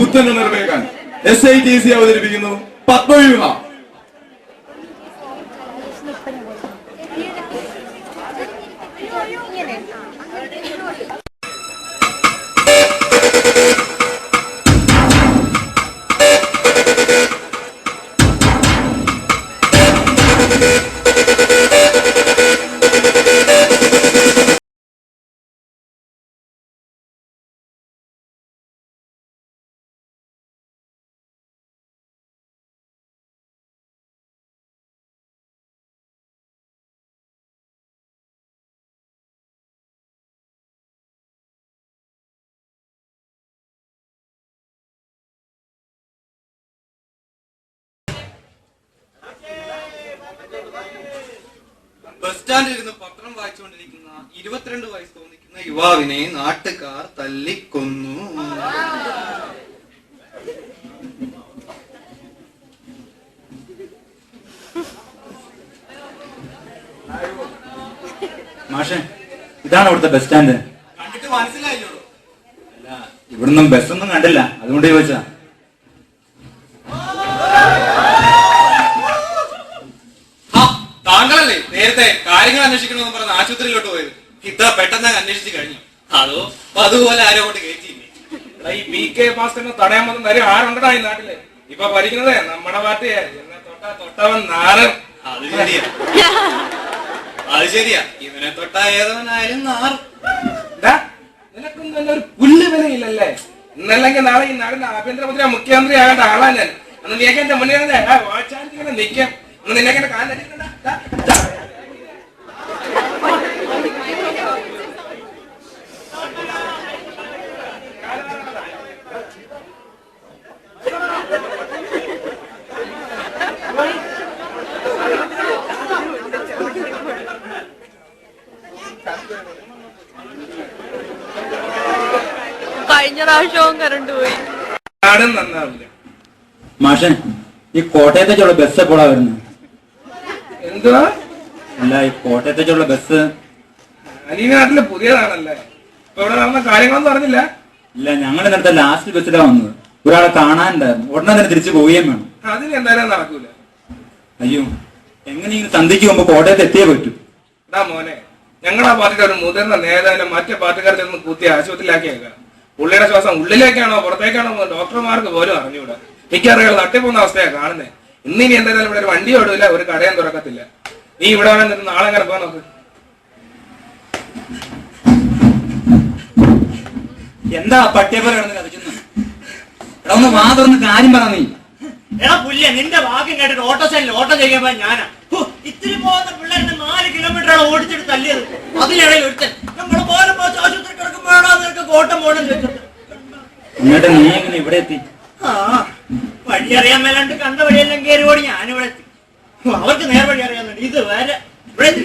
കുറ്റങ്ങൾ നിർവഹിക്കാൻ SITC അവതരിപ്പിക്കുന്നു പത്മവ്യൂഹ. ബസ് സ്റ്റാൻഡിലിരുന്ന് പത്രം വായിച്ചുകൊണ്ടിരിക്കുന്ന 22 വയസ്സ് തോന്നിക്കുന്ന യുവാവിനെ നാട്ടുകാർ തല്ലിക്കൊന്നു. മാഷെ, ഇതാണ് ഇവിടുത്തെ ബസ് സ്റ്റാൻഡ്. കണ്ടിട്ട് മനസ്സിലായില്ലോ? അല്ല, ഇവിടുന്നും ബസ്സൊന്നും കണ്ടില്ല, അതുകൊണ്ട് ചോദിച്ചാ. താങ്കളല്ലേ നേരത്തെ കാര്യങ്ങൾ അന്വേഷിക്കണമെന്ന് പറഞ്ഞ ആശുപത്രിയിലോട്ട് പോയത്? ഇത്ര പെട്ടെന്ന് അന്വേഷിച്ചു കഴിഞ്ഞു? അതോ അതുപോലെ ആരോ കൊണ്ട് കയറ്റിയില്ലേ? ഈ PK ഭാസ്കരനെ തടയാൻ വന്ന കാര്യം ആരുണ്ടടാ ഈ നാട്ടില്? ഇപ്പൊ ഭരിക്കുന്നതേ നമ്മുടെ പാർട്ടിയെ. എന്നെ തൊട്ടവൻ നാരൻ. അത് ശരിയാ, അത് ശരിയാ. ഇവനെ തൊട്ടാ ഏതവനായാലും നാറും. നിനക്കൊന്നും തന്നെ ഒരു പുല്ല് വിലയില്ലല്ലേ? ഇന്നല്ലെങ്കിൽ നാളെ ഈ നാടിന്റെ ആഭ്യന്തരമന്ത്രി മുഖ്യമന്ത്രി ആകേണ്ട ആളാ ഞാൻ. അന്ന് നീക്ക് എന്റെ മുന്നിൽ വാച്ചാൻ നിൽക്കാം. നിനക്ക് എന്റെ കാലം കഴിഞ്ഞ പ്രാവശ്യവും കറണ്ട് പോയി. നാടും നന്നാവില്ല. മാഷെ, ഈ കോട്ടയത്തേക്കുള്ള ബസ് എപ്പോഴാ വരുന്നത്? എന്തുവാ? അല്ല, ഈ കോട്ടയത്തേക്കുള്ള ബസ് ഈ നാട്ടില് പുതിയതാണല്ലേ? ഇപ്പൊ ഇവിടെ നടന്ന കാര്യങ്ങളൊന്നും അറിഞ്ഞില്ല. ഇല്ല, ഞങ്ങൾ ഇന്നത്തെ ലാസ്റ്റ് ബസ്സിലാ വന്നത്. ഒരാളെ കാണാനുണ്ടായിരുന്നു, ഉടനെ തന്നെ തിരിച്ചു പോവുകയും വേണം. അതിന് എന്തായാലും നടക്കൂല. അയ്യോ, എങ്ങനെയെങ്കിലും സന്ധ്യയ്ക്ക് മുമ്പ് കോട്ടയത്ത് എത്തിയേ പറ്റൂ. എടാ മോനെ, ഞങ്ങളുടെ പാർട്ടിയുടെ ഒരു മുതിർന്ന നേതാവിനെ മറ്റേ പാർട്ടിക്കാരെ ചെന്ന് കുത്തി ആശുപത്രിയിലാക്കിയേക്കാം. പുള്ളിയുടെ ശ്വാസം ഉള്ളിലേക്കാണോ പുറത്തേക്കാണോ ഡോക്ടർമാർക്ക് പോലും അറിഞ്ഞൂടാ. മിക്കറിയാൾ തട്ടിപ്പോകുന്ന അവസ്ഥയാണ് കാണുന്നത്. ഇന്നിനി എന്തായാലും ഇവിടെ ഒരു വണ്ടി ഓടില്ല, ഒരു കടയും തുറക്കത്തില്ല. നീ ഇവിടെ വേണം നിന്ന് നാളെ അങ്ങനെ പോകാൻ നോക്ക്. എന്താ പട്ടിയെ പോലെ കിടന്ന് കഥിക്കുന്നു? എടാ, ഒന്ന് വാ തുറന്ന് കാര്യം പറ. നീ എടാ പുല്ല, നിന്റെ വാക്യം കേട്ടിട്ട് ഓട്ടോ സ്റ്റാൻഡിൽ ഓട്ടോ ചെയ്യുമ്പോ ഞാനാ ഇത്തിരി പോകുന്ന പിള്ളേരുടെ 4 കിലോമീറ്ററാണ് ഓടിച്ചിട്ട് തല്ലിയത്. അതിനിടയിൽ ഒരുത്തൻ നമ്മള് പോലെ ആശുപത്രി കിടക്കുമ്പോഴാണോ നിനക്ക് കോട്ടം പോകണം ചോദിച്ചത്. എന്നിട്ട് നീ എങ്ങനെ ഇവിടെ എത്തി? ആ, വഴി അറിയാൻ മേലാണ്ട് കണ്ട വഴിയെല്ലാം കയറി ഓടി ഞാനിവിടെ എത്തി. അവർക്ക് നേർവഴി അറിയാന്നുണ്ട്. ഇത് വരെ ഇവിടെ എത്തി.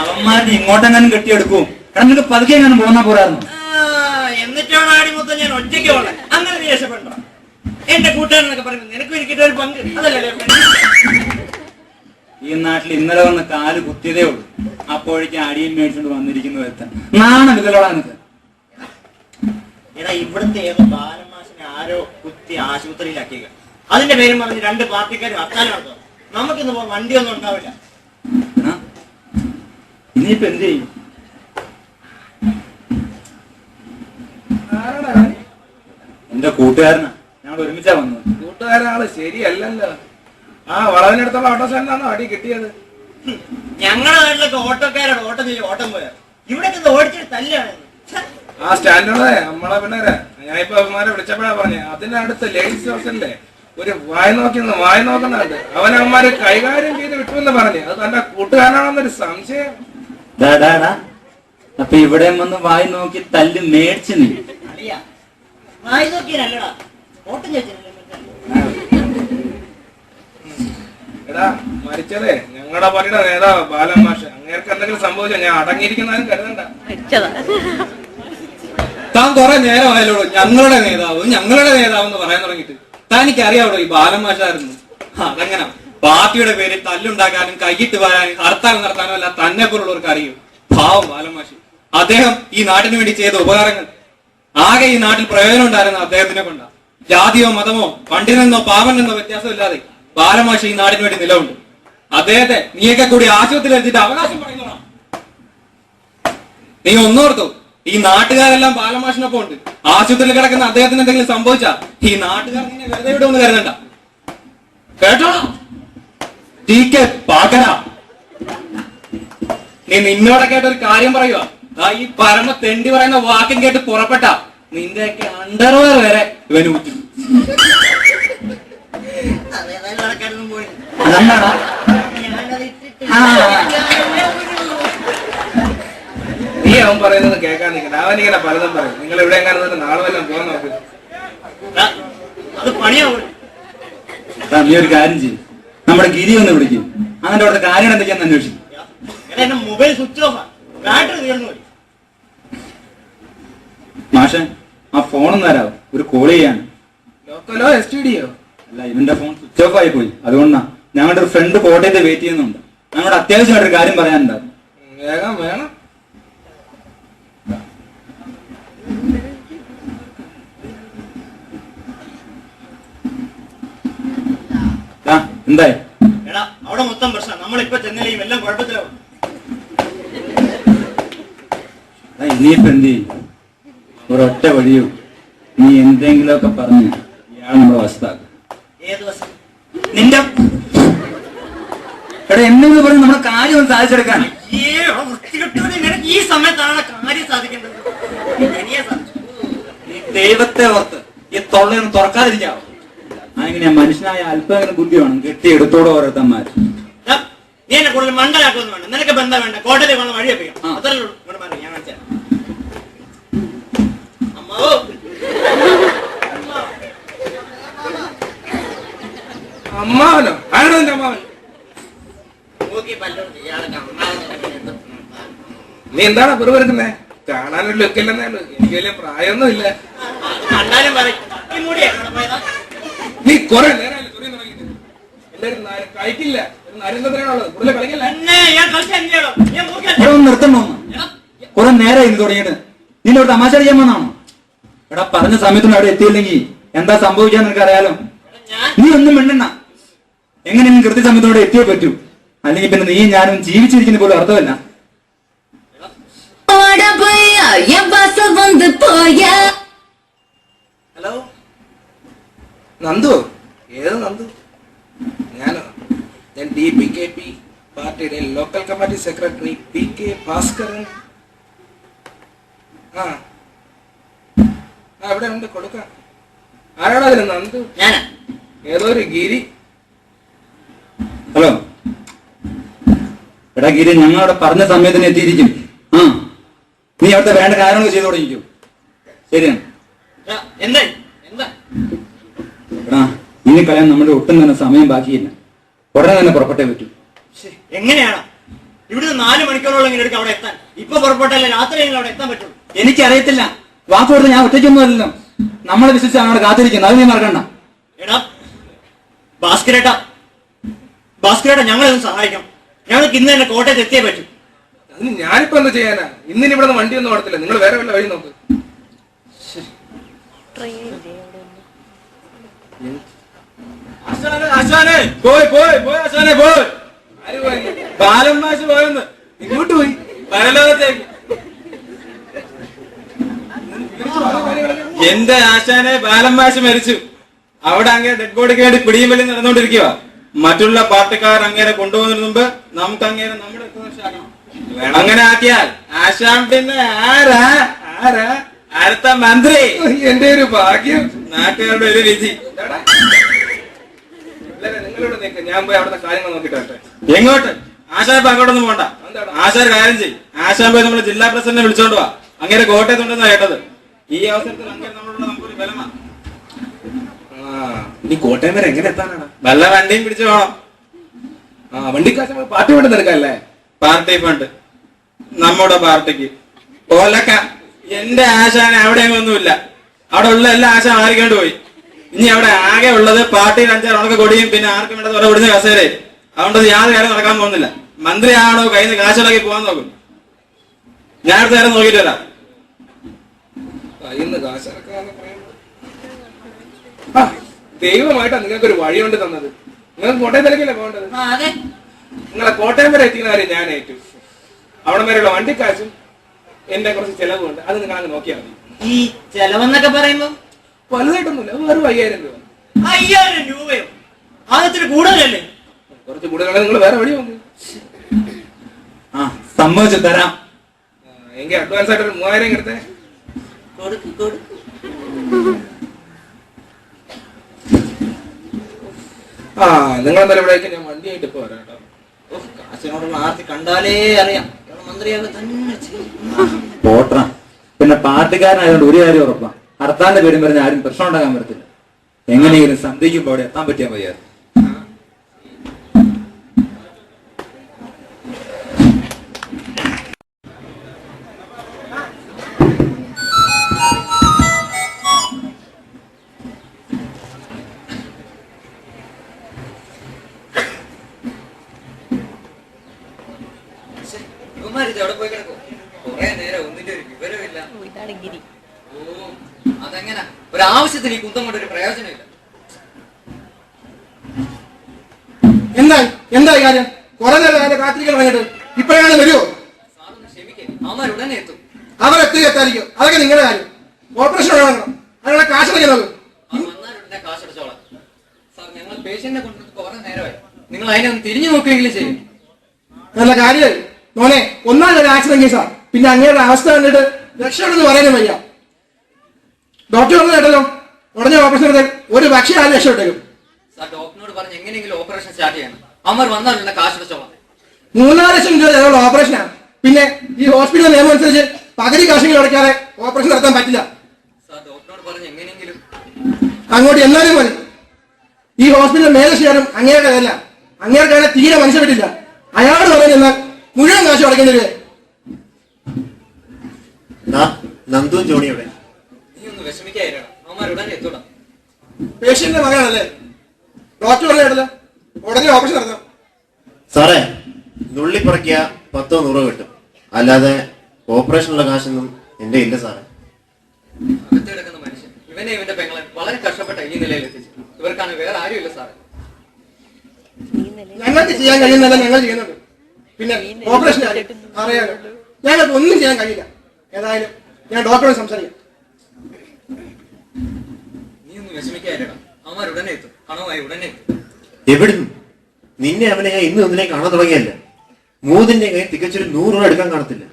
അവന്മാരുടെ ഇങ്ങോട്ടെങ്ങാനും കെട്ടിയെടുക്കും. കാരണം നിനക്ക് പതുക്കെ എങ്ങാനും പോന്നാ പോരായിരുന്നു. എന്നിട്ടാണ് ആടി മൊത്തം ഞാൻ ഒറ്റയ്ക്ക് പോണേ. അങ്ങനെ നീ രക്ഷപ്പെട്ടോ? എന്റെ കൂട്ടുകാരെന്നൊക്കെ പറയുന്നത് നിനക്ക് എനിക്കിട്ട് ഒരു പങ്ക് അതല്ലേ? ഈ നാട്ടിൽ ഇന്നലെ വന്ന് കാല് കുത്തിയതേ ഉള്ളൂ, അപ്പോഴേക്കും അടിയും മേടിച്ചോണ്ട് വന്നിരിക്കുന്നു. എത്താൻ നാണമില്ലല്ലോടാ നിനക്ക്. എടാ, ഇവിടുത്തെ ഏതോ ബാലമാസിനെ ആരോ കുത്തി ആശുപത്രിയിലാക്കിയേക്ക. അതിന്റെ പേരും പറഞ്ഞ് 2 പാർട്ടിക്കാരും ഹർത്താൽ നടത്തും. നമുക്കിന്ന് പോകാൻ വണ്ടിയൊന്നും ഉണ്ടാവില്ല. ഇനിയിപ്പോ എന്ത് ചെയ്യും? എന്റെ കൂട്ടുകാരനാ, ഞങ്ങൾ ഒരുമിച്ചാ വന്നത്. കൂട്ടുകാരാള് ശരിയല്ലല്ലോ. ആ വളവിനടുത്തുള്ള ഓട്ടോ സ്റ്റാൻഡിലാണോ അടി കിട്ടിയത്? ഞങ്ങളുടെ നാട്ടിലൊക്കെ ഓട്ടോക്കാരോട് ഓട്ടം ചെയ്ത് ഓട്ടം പോയാ. ഇവിടെ ഓടിച്ചിട്ട് തല്ലാണ്. ആ സ്റ്റാൻഡിലൂടെ നമ്മളെ പിള്ളേരെ ഞാനിപ്പോ അവന്മാരെ വിളിച്ചപ്പോഴാ പറഞ്ഞേ, അതിനടുത്ത് ലേഡീസ് ഹോസ്റ്റലിലെ ഒരു വായി നോക്കുന്നുണ്ട്. അവന്മാര് കൈകാര്യം ചെയ്ത് വിട്ടുവെന്ന് പറഞ്ഞു. അത് തന്റെ കൂട്ടുകാരനാണെന്നൊരു സംശയം. അപ്പൊ ഇവിടെ വന്ന് വായി നോക്കി തല്ല് മേടിച്ചു നീ. അറിയാ, വായി നോക്കിയല്ലടാ ഓട്ടം ചോദിച്ചില്ല. എടാ, മരിച്ചതേ ഞങ്ങളുടെ പാർട്ടിയുടെ നേതാവ് ബാലൻ മാഷ്. അങ്ങേർക്ക് എന്തെങ്കിലും സംഭവിച്ചോ? ഞാൻ അടങ്ങിയിരിക്കുന്നതിനും കരുതണ്ട. താൻ കുറെ നേരമായല്ലോ ഞങ്ങളുടെ നേതാവ് എന്ന് പറയാൻ തുടങ്ങിയിട്ട്. തനിക്ക് അറിയാവോ ഈ ബാലൻ മാഷായിരുന്നു? അതെങ്ങനെ പാർട്ടിയുടെ പേരിൽ തല്ലുണ്ടാക്കാനും കൈയിട്ട് വരാനും ഹർത്താൽ നടത്താനും അല്ല തന്നെ പോലുള്ളവർക്ക് അറിയൂ. പാവം ബാലൻ മാഷ്. അദ്ദേഹം ഈ നാട്ടിന് വേണ്ടി ചെയ്ത ഉപകാരങ്ങൾ ആകെ ഈ നാട്ടിൽ പ്രയോജനം ഉണ്ടായിരുന്ന അദ്ദേഹത്തിനെ കൊണ്ട. ജാതിയോ മതമോ പണ്ടിനെന്നോ പാവനെന്നോ വ്യത്യാസമില്ലാതെ ബാലമാഷ ഈ നാടിന് വേണ്ടി നിലവുണ്ട്. അദ്ദേഹത്തെ നീയൊക്കെ കൂടി ആശുപത്രിയിൽ എത്തിയിട്ട് അവകാശം പറയുന്നതാ. നീ ഒന്നോർത്തു, ഈ നാട്ടുകാരെല്ലാം ബാലമാഷിനൊപ്പം ഉണ്ട്. ആശുപത്രിയിൽ കിടക്കുന്ന അദ്ദേഹത്തിന് എന്തെങ്കിലും സംഭവിച്ചാ ഈ നാട്ടുകാർ നിന്നെ വെറുതെ വിടുമെന്ന് കരുതണ്ട. കേട്ടോ TK പാക്കര, നീ നിന്നോടെ കേട്ട ഒരു കാര്യം പറയുക. ഈ പരമ തെണ്ടി പറയുന്ന വാക്കും കേട്ട് പുറപ്പെട്ട നിന്റെയൊക്കെ അണ്ടർവെയർ വരെ ഇവന് ഊറ്റും. അതേതായാലും നടക്കാനൊന്നും പോയി. അതെന്താടാ? ഞാനത് ഇട്ടിട്ട് നീ അവൻ പറയുന്നത് കേൾക്കാൻ നിൽക്കണ്ട. അവനിങ്ങനെ പലതും പറയും. നിങ്ങൾ ഇവിടെ എങ്ങനെ തന്നെ നാളെ വല്ലതും പോകാൻ നോക്ക്. അത് പണിയാവും. നീ ഒരു കാര്യം ചെയ്യും, നമ്മുടെ ഗിരി ഒന്ന് വിളിക്കും, അങ്ങനെ അവിടുത്തെ കാര്യം എന്തൊക്കെയാന്ന് അന്വേഷിക്കും. എന്റെ മൊബൈൽ സ്വിച്ച് ഓഫ് ആണ്, ബാറ്ററി തീർന്നു പോയി. മാഷെ ആ ഫോണൊന്നും തരാമോ, ഒരു കോൾ ചെയ്യാൻ. ലോക്കലോ STDയോ? അല്ല, ഇവന്റെ ഫോൺ സ്വിച്ച് ഓഫ് ആയി പോയി. അതുകൊണ്ടാ ഞങ്ങളുടെ ഒരു ഫ്രണ്ട് കോട്ടയത്ത് വെയിറ്റ് ചെയ്യുന്നുണ്ട്. ഞങ്ങളുടെ അത്യാവശ്യമായിട്ടൊരു കാര്യം പറയാനുണ്ടാവും. വേഗം വേണം. എന്തായി? എടാ അവിടെ മൊത്തം പ്രശ്നം. നമ്മളിപ്പോ ചെന്നില്ലെങ്കിൽ എല്ലാം കുഴപ്പത്തിലാവും. ഇനിയിപ്പോ എന്ത് ചെയ്യും? ഒരൊറ്റ വഴിയോ, നീ എന്തെങ്കിലുമൊക്കെ പറഞ്ഞ് ഇയാൾ നമ്മളെ വശത്താക്കും. ഏത് വശം? നിന്റെ എടാ എന്തെങ്കിലും പറഞ്ഞ് നമ്മുടെ കാര്യം ഒന്ന് സാധിച്ചെടുക്കാൻ. നിനക്ക് ഈ സമയത്താണ് കാര്യം സാധിക്കേണ്ടത്. എനിയെ സാധിച്ചു. നീ ദൈവത്തെ ഓർത്ത് ഈ തൊള്ളയൊന്നും തുറക്കാതിരിക്കാവോ? അങ്ങനെ മനുഷ്യനായ അല്പം ബുദ്ധി വേണം, കെട്ടിയെടുത്തോടെ ഓരോരുത്തന്മാർ. നീ എന്നെ കൂടുതൽ മണ്ടലാക്കൊന്നും വേണ്ട. നിനക്ക് ബന്ധം വേണ്ട. കോട്ടയത്തേക്ക് വന്ന വഴി വെപ്പിക്കാം. അത്രേ ഉള്ളൂ. ഇവിടെ മാറി ഞാൻ കാണിച്ചു തരാം. അമ്മാവോ അമ്മാവനോ? ആരാണ് എന്റെ അമ്മാവൻ? നോക്കി പല്ലോട്ട് ഇയാളൊക്കെ അമ്മാവനെ നീ എന്താണ് പെറുപെറുക്കുന്നേ? കാണാനൊരു ലുക്കില്ലെന്നേ ഉള്ളൂ. എനിക്ക് വലിയ പ്രായമൊന്നും ഇല്ല. കണ്ടാലും പറയും ഈ മുടിയെ അവിടെ പോയതാ. നീ കുറെ നേരമല്ലേ ചൊറിയാൻ തുടങ്ങിയിട്ട്. എല്ലാവരും കഴിക്കില്ല, നരേന്ദ്രനാണുള്ളത്. കൂടുതൽ കളിക്കല്ല. എന്നെ ഞാൻ കളിച്ച എന്തിയാണോ ഞാൻ നോക്കി ഇവിടെ ഒന്ന് നിർത്തണോ? കുറെ നേരം ഇന്ന് തുടങ്ങിയിട്ട് നിന്നെ ഒരു തമാശ അടിക്കാൻ വന്നാണോ? എടാ പറഞ്ഞ സമയത്തൊന്നും അവിടെ എത്തിയില്ലെങ്കിൽ എന്താ സംഭവിക്കാൻ നിനക്ക് അറിയാലോ. നീ ഒന്നും മിണ്ടണ്ട. എങ്ങനെയും കൃത്യസമയത്തോടെ എത്തിയേ പറ്റൂ. അല്ലെങ്കിൽ പിന്നെ നീ ഞാനും ജീവിച്ചിരിക്കുന്ന പോലും അർത്ഥമല്ല. ഹലോ നന്ദു? ഏത് നന്ദു? ഞാനോ? ഞാൻ DPKP പാർട്ടിയുടെ local committee secretary PK Bhaskaran. ആ ഇവിടെ ഉണ്ട്, കൊടുക്കാം. ആരാടാ അതിന് നന്ദു? ഞാനാ. ഏതോ ഒരു ഗിരി. ഹലോ എടാ ഗിരി, ഞങ്ങളവിടെ പറഞ്ഞ സമയത്തിന് എത്തിയിരിക്കും. ആ നീ അവിടുത്തെ വേണ്ട കാര്യങ്ങൾ ചെയ്തു തുടങ്ങിക്കും. ശരിയാണ്. എന്താ എന്താ എടാ ഇനി കളയാൻ നമ്മുടെ ഒട്ടും തന്നെ സമയം ബാക്കിയില്ല. ഉടനെ തന്നെ പുറപ്പെട്ടേ പറ്റൂ. എങ്ങനെയാണ് ഇവിടുന്ന് 4 മണിക്കൂറോളം ഇങ്ങനെ എടുക്കും അവിടെ എത്താൻ? ഇപ്പൊ പുറപ്പെട്ടല്ലേ രാത്രി അവിടെ എത്താൻ പറ്റുള്ളൂ. എനിക്കറിയത്തില്ല. വാക്ക് കൊടുത്ത് ഞാൻ ഒറ്റയ്ക്കൊന്നും അല്ലല്ലോ. നമ്മളെ വിശ്വസിച്ചാണ് അവിടെ കാത്തിരിക്കുന്നത്. അത് നീ മറക്കണ്ട. എടാ ഭാസ്കരേട്ടാ, ഭാസ്കരേട്ടാ ഞങ്ങളൊന്ന് സഹായിക്കണം. ഞങ്ങൾക്ക് ഇന്ന് തന്നെ കോട്ടയത്ത് എത്തിയേ പറ്റൂ. അതിന് ഞാനിപ്പോ എന്താ ചെയ്യാനാ? ഇന്നിനി ഇവിടെ നിന്ന് വണ്ടിയൊന്നും ഓടത്തില്ല. നിങ്ങൾ വേറെ വല്ല വഴി നോക്ക്. പോയി ആശാനെ പോയി. ബാലൻ മാഷ് പോയെന്ന്. ഇങ്ങോട്ട് പോയി പരലോകത്തേക്ക്. എന്റെ ആശാനെ ബാലൻ മാഷ് മരിച്ചു. അവിടെ അങ്ങനെ ഡെഡ് ബോഡിക്ക് വേണ്ടി പിടിയും വലിയും നടന്നുകൊണ്ടിരിക്കുക. മറ്റുള്ള പാർട്ടിക്കാർ അങ്ങനെ കൊണ്ടുപോകുന്നതിന് മുമ്പ് നമുക്ക് അങ്ങനെ നമ്മുടെ അങ്ങനെ ആക്കിയാൽ ആശാൻ പിന്നെ അടുത്ത മന്ത്രി. എന്റെ ഒരു ഭാഗ്യം. നാട്ടുകാരുടെ ഒരു വിധി. നിങ്ങളിവിടെ നിൽക്കുക, ഞാൻ പോയി അവിടുത്തെ കാര്യങ്ങൾ നോക്കിട്ടെ. എങ്ങോട്ട്? ആശാൻ ഇപ്പൊ അങ്ങോട്ടൊന്നും പോണ്ട. ആശാൻ കാര്യം ചെയ്യും. ആശാൻ പോയി നമ്മുടെ ജില്ലാ പ്രസിഡന്റിനെ വിളിച്ചോണ്ട് പോവാ. അങ്ങനെ കോട്ടയത്തുണ്ടെന്നാ കേട്ടത്. ഈ അവസരത്തിൽ അങ്ങനെ നമ്മളോട് നമുക്കൊരു ബലമാ. നീ കോട്ടയം വരെ എങ്ങനെ എത്താനാണ്? വല്ല വണ്ടിയും പിടിച്ചു പോണം. വണ്ടിക്കാശ് പാർട്ടി ഫണ്ട് നിനക്കല്ലേ? പാർട്ടി ഫണ്ട് നമ്മുടെ പാർട്ടിക്ക് ഓലക്ക. എന്റെ ആശാന അവിടെയൊന്നും ഒന്നുമില്ല. അവിടെ ഉള്ള എല്ലാ ആശാൻ മാറിക്കൊണ്ട് പോയി. ഇനി അവിടെ ആകെ ഉള്ളത് പാർട്ടിയിൽ 5-6 ഉണക്ക കൊടിയും പിന്നെ ആർക്കും വേണ്ടത് അവിടെ വിടുന്ന കസേരയും. അതുകൊണ്ട് യാതൊരു കാര്യം നടക്കാൻ പോകുന്നില്ല. മന്ത്രി ആണോ കയ്യിൽ നിന്ന് കാശുണ്ടാക്കി പോകാൻ നോക്കും. ഞാൻ അടുത്ത നേരം നോക്കിയിട്ട് വരാം. കയ്യിൽ നിന്ന് കാശിറക്കാന്ന് പറയുമ്പോ ദൈവമായിട്ടാ നിങ്ങൾക്ക് ഒരു വഴി കൊണ്ട് തന്നത്. നിങ്ങൾക്ക് കോട്ടയത്തിലേക്കല്ലേ പോകേണ്ടത്? അതെ. നിങ്ങളെ കോട്ടയം വരെ എത്തിക്കുന്ന കാര്യം ഞാൻ ഏറ്റു. അവിടെ വരെയുള്ള വണ്ടിക്കാശും എന്റെ കുറച്ച് ചെലവുണ്ട്, അത് നിങ്ങൾ അങ്ങ് നോക്കിയാൽ മതി. ഈ ചെലവെന്നൊക്കെ പറയുമ്പോ വലുതായിട്ടൊന്നുമില്ല, വെറും 5000 രൂപ. 5000 രൂപയോ? അതിന് കൂടുതലല്ലേ? കുറച്ച് കൂടുതലാണ്, നിങ്ങൾ വേറെ വഴി നോക്ക്. ആ സമ്മതിച്ചു തരാം. എങ്കിൽ അഡ്വാൻസ് ആയിട്ട് ഒരു 3000 എടുത്തേ. നിങ്ങൾ എന്തായാലും ഇവിടേക്ക് ഞാൻ വണ്ടിയായിട്ട് ഇപ്പൊ വരാം കേട്ടോ. കാശിനോടുള്ള ആർത്തി കണ്ടാലേ അറിയാം മന്ത്രിയാകെ തന്നെ പോട്ടാ. പിന്നെ പാർട്ടിക്കാരനായതുകൊണ്ട് ഒരു കാര്യം ഉറപ്പാ, ഹർത്താലിന്റെ പേരും പറഞ്ഞ് ആരും പ്രശ്നം ഉണ്ടാക്കാൻ പറ്റത്തില്ല. എങ്ങനെയെങ്കിലും സന്ധിക്കുമ്പോ അവിടെ എത്താൻ പറ്റിയാൽ മതിയായിരുന്നു. ഇതാണ് ഗിരി. അതെങ്ങനെ ഒരാവശ്യത്തിന് ഈ കുന്തം കൊണ്ടൊരു പ്രയോജനമില്ല. എന്തായി കാര്യം? കുറെ നേരം കാത്തിരിക്കണം വന്നിട്ട് ഇപ്പഴാണ് വരുമോ? സാറൊന്ന് ക്ഷമിക്കേ, അവന്മാർ ഉടനെ എത്തും. അവരെത്തുകയെത്തായിരിക്കും, അതൊക്കെ നിങ്ങളുടെ കാര്യം. ഓപ്പറേഷൻ നടക്കണം, അതിനുള്ള കാശ് അടയ്ക്കുന്നത്. വന്നാലുടനെ കാശടച്ചോളാം. സാർ, ഞങ്ങൾ പേഷ്യന്റിനെ കൊണ്ടുവന്നിട്ട് കുറെ നേരമായി. നിങ്ങൾ അതിനെ ഒന്ന് തിരിഞ്ഞു നോക്കുകയെങ്കിലും ചെയ്യും. നല്ല കാര്യമായി മോനെ. ഒന്നാമതൊരു ആക്സിഡന്റ് കേസാ, പിന്നെ അങ്ങയുടെ അവസ്ഥ കണ്ടിട്ട് രക്ഷപ്പെടുന്ന് പറയാനും വയ്യ. ഡോക്ടർ പറഞ്ഞു കേട്ടല്ലോ, ഉടനെ ഓപ്പറേഷൻ എടുത്താൽ ഒരു പക്ഷേ 6 ലക്ഷം ഇട്ടേക്കും. സാർ, ഡോക്ടറിനോട് പറഞ്ഞ് എങ്ങനെയെങ്കിലും ഓപ്പറേഷൻ സ്റ്റാർട്ട് ചെയ്യണം. അവന്മാർ വന്നാലുടനെ കാശടച്ചോളാം. 3-4 ലക്ഷം രൂപ ചിലവുള്ള ഓപ്പറേഷനാണ്. പിന്നെ ഈ ഹോസ്പിറ്റൽ നിയമം അനുസരിച്ച് പകുതി കാശെങ്കിലും അടയ്ക്കാതെ ഓപ്പറേഷൻ നടത്താൻ പറ്റില്ല. സാർ, ഡോക്ടറിനോട് പറഞ്ഞ് എങ്ങനെയെങ്കിലും അങ്ങോട്ട് എന്നാലും മതി. ഈ ഹോസ്പിറ്റൽ മേലശ്ശേരും അങ്ങേരുടെ അല്ല, അങ്ങേർക്കാണ് തീരെ മനസ്സിലിട്ടില്ല. അയാളോട് പറഞ്ഞാൽ മുഴുവൻ കാശ് അടയ്ക്കേണ്ടി വരും. നന്ദു ജോണിയുടെ നീ ഒന്ന് വിഷമിക്കായിരുന്നു. അവന്മാർ ഉടനെ എത്തൂടാ. പേഷ്യന്റിന്റെ മകനാണല്ലേ? ഡോക്ടർ പറഞ്ഞല്ലോ ഉടനെ ഓപ്പറേഷൻ നടത്താം. സാറേ, നുള്ളിപ്പറക്കിയ 10-100 കിട്ടും, അല്ലാതെ ഓപ്പറേഷനുള്ള കാശൊന്നും എന്റെ ഇല്ല സാറേ. അകത്ത് കിടക്കുന്ന മനുഷ്യൻ ഇവനെ ഇവന്റെ പെങ്ങളെ വളരെ കഷ്ടപ്പെട്ട ഈ നിലയിൽ എത്തിച്ചു. ഇവർക്കാണ് വേറെ ആരും ഇല്ല സാറേ. ഞങ്ങൾക്ക് ചെയ്യാൻ കഴിയുന്നതല്ല ഞങ്ങൾ ചെയ്യുന്നുണ്ട്. പിന്നെ ഓപ്പറേഷൻ അറിയാലോ, ഞങ്ങൾക്ക് ഒന്നും ചെയ്യാൻ കഴിയില്ല. ഏതായാലും ഞാൻ ഡോക്ടറോട് സംസാരിക്കാം. നീ ഒന്ന് വിഷമിക്കായിരുന്നു. അവന്മാർ ഉടനെ എത്തും, പണവുമായി ഉടനെ എത്തും. എവിടുന്ന്? നിന്നെ അവനെ ഞാൻ ഇന്ന് ഒന്നിനെ കാണാൻ തുടങ്ങിയല്ല. മൂന്നിന്റെ കയ്യിൽ തികച്ചൊരു 100 രൂപ എടുക്കാൻ കാണത്തില്ല,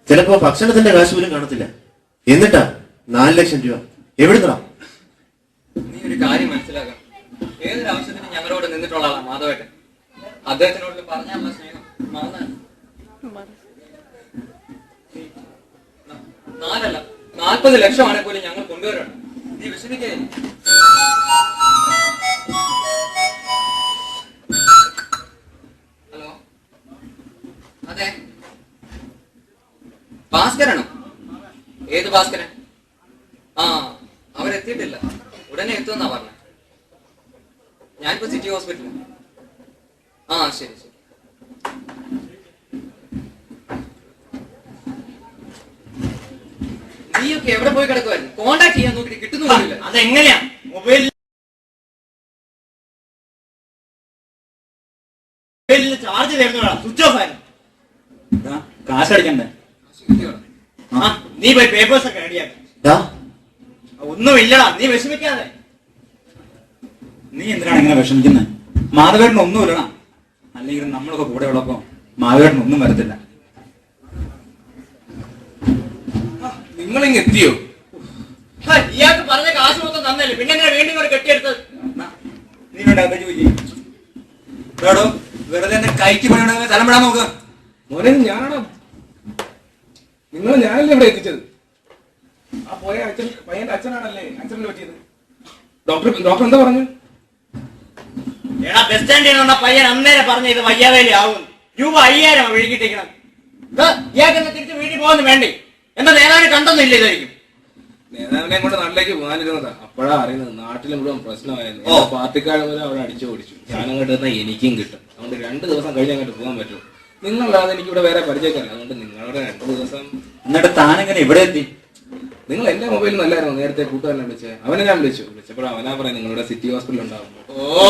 ചിലപ്പോ ഭക്ഷണത്തിന്റെ കാശ് പോലും കാണത്തില്ല. എന്നിട്ടാ 4 ലക്ഷം രൂപ എവിടുന്നാ? നീ ഒരു കാര്യം മനസ്സിലാക്കണം. ഏതൊരു ആവശ്യത്തിന് ഞങ്ങളോട് നിന്നിട്ടുള്ള ആളാണ് മാധവേട്ടൻ. അദ്ദേഹത്തിനോട് പറഞ്ഞാലുള്ള സ്നേഹം മറന്നാണ്. 4 അല്ല 40 ലക്ഷമാണെങ്കിൽ പോലും ഞങ്ങൾ കൊണ്ടുവരണം. നീ വിഷമിക്കേ. ഹലോ, അതെ, ഭാസ്കരാണോ? ഏത് ഭാസ്കരൻ? ആ, അവരെത്തിയിട്ടില്ല, ഉടനെ എത്തുമെന്നാ പറഞ്ഞത്. ഞാനിപ്പോ സിറ്റി ഹോസ്പിറ്റലിൽ. ആ, ശരി ശരി. നീയൊക്കെ എവിടെ പോയി കിടക്കുമായിരുന്നു? കോണ്ടാക്ട് ചെയ്യാൻ നോക്കിട്ട് കിട്ടുന്നില്ല. അതെങ്ങനെയാ? മൊബൈലിൽ ചാർജ് തരുന്നതാ, സ്വിച്ച് ഓഫ് ആയിരുന്നു. കാശടിക്കണ്ടേ? നീ പോയി പേപ്പേഴ്സ് ഒക്കെ റെഡിയാക്കി. ഒന്നുമില്ലടാ, നീ വിഷമിക്കാതെ. നീ എന്തിനാണ് ഇങ്ങനെ വിഷമിക്കുന്നത്? മാധവേട്ടന് ഒന്നും ഇല്ലടാ. അല്ലെങ്കിൽ നമ്മളൊക്കെ കൂടെ ഉള്ളപ്പോ മാധവേട്ടന് ഒന്നും വരത്തില്ല. നിങ്ങളിങ്ങ് എത്തിയോ? ഇയാൾക്ക് പറഞ്ഞ കാശ് മൊത്തം തന്നല്ലേ, പിന്നെ എങ്ങനെ വീണ്ടും കൂടെ കെട്ടിയെടുത്തത്? നീ ചോദിച്ചോ വെറുതെ കൈക്ക് പണിയുണ്ടെങ്കിൽ സ്ഥലം വിടാൻ നോക്കുക. മോനെ, ഞാനാണോ? നിങ്ങൾ ഞാനല്ലേ ഇവിടെ എത്തിച്ചത്? ആ പോയ അച്ഛൻ, പയ്യന്റെ അച്ഛനാണല്ലേ അച്ഛനെ പറ്റിയത്? ഡോക്ടർ എന്താ പറഞ്ഞു? എടാ, ബസ് സ്റ്റാൻഡിൽ നിന്ന പയ്യൻ അന്നേരം പറഞ്ഞ ഇത് വയ്യാവേലി ആവും. രൂപ 5000 വിഴുകിട്ടിരിക്കണം. ഇയാൾക്ക് എന്നെ തിരിച്ച് വീട്ടിൽ പോകുന്നു വേണ്ടേ? എന്താ നേതാവിനെ കണ്ടൊന്നുമില്ല? ഇതായിരിക്കും നേതാവിനെ കൊണ്ട് നാട്ടിലേക്ക് പോകാനിരുന്നതാ. അപ്പോഴാ അറിയുന്നത് നാട്ടിൽ മുഴുവൻ പ്രശ്നമായിരുന്നു. പാർട്ടിക്കാരെ മുതൽ അവിടെ അടിച്ചു ഓടിച്ചു. ഞാനങ്ങോട്ട് എന്നാൽ എനിക്കും കിട്ടും. അതുകൊണ്ട് 2 ദിവസം കഴിഞ്ഞ് അങ്ങോട്ട് പോകാൻ പറ്റും. നിങ്ങളല്ലാതെ എനിക്ക് ഇവിടെ വേറെ പരിചയക്കാരല്ല. അതുകൊണ്ട് നിങ്ങളുടെ 2 ദിവസം. എന്നിട്ട് താനെങ്ങനെ ഇവിടെ എത്തി? നിങ്ങൾ എന്റെ മൊബൈലിൽ നല്ലായിരുന്നു നേരത്തെ കൂട്ടുകാരനെ വിളിച്ചേ. അവനെ ഞാൻ വിളിച്ചപ്പോൾ അവനാ പറയാം നിങ്ങളുടെ സിറ്റി ഹോസ്പിറ്റലിൽ ഉണ്ടാവും. ഓ,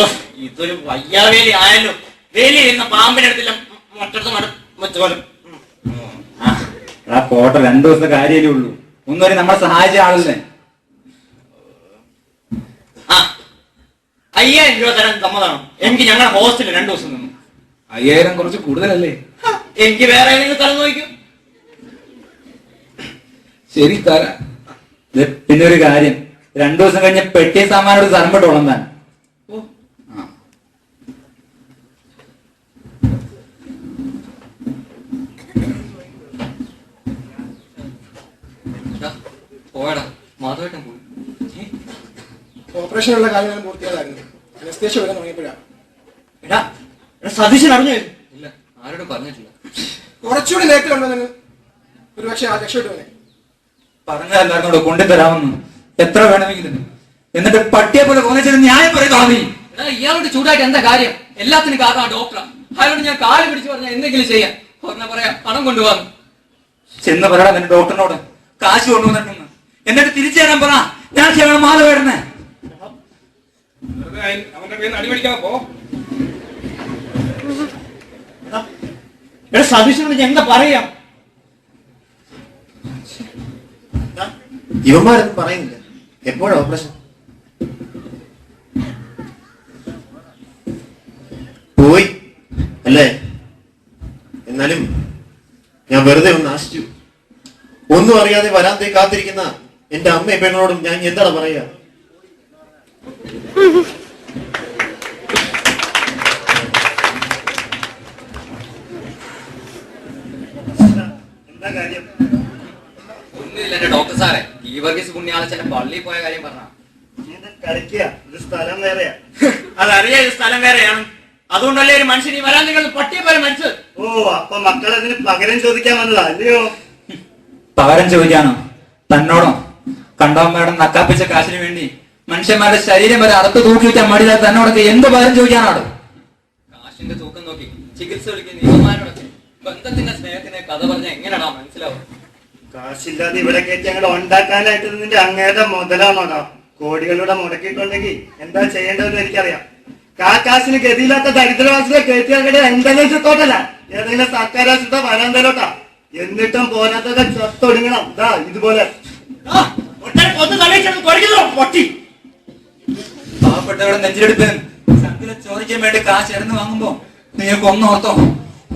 ഇതൊരു വയ്യാവേലി ആയല്ലോ. വേലി ഇരുന്ന പാമ്പിനെടുത്തില്ല മറ്റടുത്ത് മറ്റോലും. ആ പോട്ടെ, 2 ദിവസത്തെ കാര്യമല്ലേ ഉള്ളൂ. ഒന്നും നമ്മളെ സഹായിച്ച ആളല്ലേ. ആ 5000 രൂപ തരാൻ സമ്മതമാണോ? എനിക്ക് ഞങ്ങളുടെ ഹോസ്റ്റലിൽ 2 ദിവസം നിന്നു. 5000 കുറച്ച് കൂടുതലല്ലേ? എനിക്ക് വേറെ ഏതെങ്കിലും സ്ഥലം നോക്കും. ശരി തരാം. പിന്നെ ഒരു കാര്യം, 2 ദിവസം കഴിഞ്ഞ് പെട്ടിയ സാമാനോട് തരംപെട്ടോളം താൻ. പോയടാ, മാധവേട്ടൻ പോയി. ഓപ്പറേഷനുള്ള കാര്യങ്ങളും പൂർത്തിയാതായിരുന്നു. അനസ്തേഷ്യ വരാൻ തുടങ്ങിയപ്പോഴാണ്. എടാ സതീശൻ അറിഞ്ഞു? ഇല്ല, ആരോടും പറഞ്ഞിട്ടില്ല. കുറച്ചുകൂടി നേരത്തെ ഉണ്ടെന്ന് ഒരു പക്ഷെ ആ രക്ഷപ്പെട്ടവനെ പറഞ്ഞല്ലായിരുന്നോട് കൊണ്ടുതരാമെന്ന് എത്ര വേണമെങ്കിലും. എന്നിട്ട് പട്ടിയെ പോലെ കൊന്നിച്ചത് ന്യായം പറയുന്നു. എടാ, ഇയാളോട് ചൂടായിട്ട് എന്താ കാര്യം? എല്ലാത്തിനും കാരണം ആ ഡോക്ടറാ. അയാളോട് ഞാൻ കാല് പിടിച്ച് പറഞ്ഞാൽ എന്തെങ്കിലും ചെയ്യാൻ പറഞ്ഞ പറയാ പണം കൊണ്ടുപോകാന്ന്. ചെന്ന് പറയടാ നിന്റെ ഡോക്ടറിനോട് കാശ് കൊണ്ടുവന്നിട്ടുണ്ടെന്ന്. എന്നിട്ട് തിരിച്ചു തരാൻ പറ. ഞാൻ ക്ഷേമം മാല വേടണേ. അവന്റെ പേര് അടിപൊളിക്കാൻ പോ. എടാ സതീശനോട് ഞാൻ എന്താ പറയാം? ഇവന്മാരൊന്നും പറയുന്നില്ല. എപ്പോഴാ ഓപ്പറേഷൻ? പോയി അല്ലേ? എന്നാലും ഞാൻ വെറുതെ ഒന്ന് ആശിച്ചു. ഒന്നും അറിയാതെ വരാന്തേ കാത്തിരിക്കുന്ന എന്റെ അമ്മയും പെങ്ങളോടും ഞാൻ എന്താണ് പറയുക? ഒന്നുമില്ല എന്റെ ഡോക്ടർ സാറേ, ഈ വർഗീസ് പുണ്യാളച്ചന്റെ പള്ളിയിൽ പോയ കാര്യം പറഞ്ഞ സ്ഥലം വേറെയാ. അതറിയാ, ഇത് സ്ഥലം വേറെയാണ്. അതുകൊണ്ടല്ലേ ഒരു മനുഷ്യൻ ഈ വരാൻ നിങ്ങൾ പട്ടിയെ പോലെ മരിച്ചത്. ഓ, അപ്പൊ മക്കൾ അതിന് പകരം ചോദിക്കാൻ വന്നതാ അല്ലയോ? പകരം ചോദിക്കാനോ? തന്നോടോ? കണ്ടവന്മാരുടെ നക്കാപ്പിച്ച കാശിന് വേണ്ടി മനുഷ്യന്മാരുടെ ശരീരം വരെ അറുത്ത് തൂക്കി വെച്ചാൽ മടിയാൽ തന്നോടൊക്കെ എന്ത് പകരം ചോദിക്കാനാണോ? കാശിന്റെ തൂക്കം നോക്കി ചികിത്സ വിളിക്കുന്ന നിയമമാരോടൊക്കെ ബന്ധത്തിന്റെ സ്നേഹത്തിനെ കഥ പറഞ്ഞാൽ എങ്ങനെയാണോ മനസ്സിലാവും? കാശില്ലാതെ ഇവിടെ കയറ്റി ഞങ്ങൾ ഉണ്ടാക്കാനായിട്ട് നിന്റെ അങ്ങേരുടെ മുതലാണോടാ? കോടികളുടെ മുടക്കിയിട്ടുണ്ടെങ്കിൽ എന്താ ചെയ്യേണ്ടതെന്ന് എനിക്കറിയാം. കാശിന് ഗതിയില്ലാത്ത ദരിദ്രവാസികളെ കയറ്റിയാൽ എന്റെ ലക്ഷ്യത്തോട്ടല്ല, ഏതെങ്കിലും സർക്കാർ ആശുപത്രി വരാന്തലോട്ടാ. എന്നിട്ടും പോരാത്തൊക്കെ ചത്തൊടുങ്ങണം. ഇതാ ഇതുപോലെ പൊട്ടി പാവപ്പെട്ടവരുടെ നെഞ്ചിലെടുപ്പിനും ശക്തിനെ ചോദിക്കാൻ വേണ്ടി കാശ് ഇറന്നു വാങ്ങുമ്പോ നിങ്ങൾക്ക് ഒന്നോർത്തോ,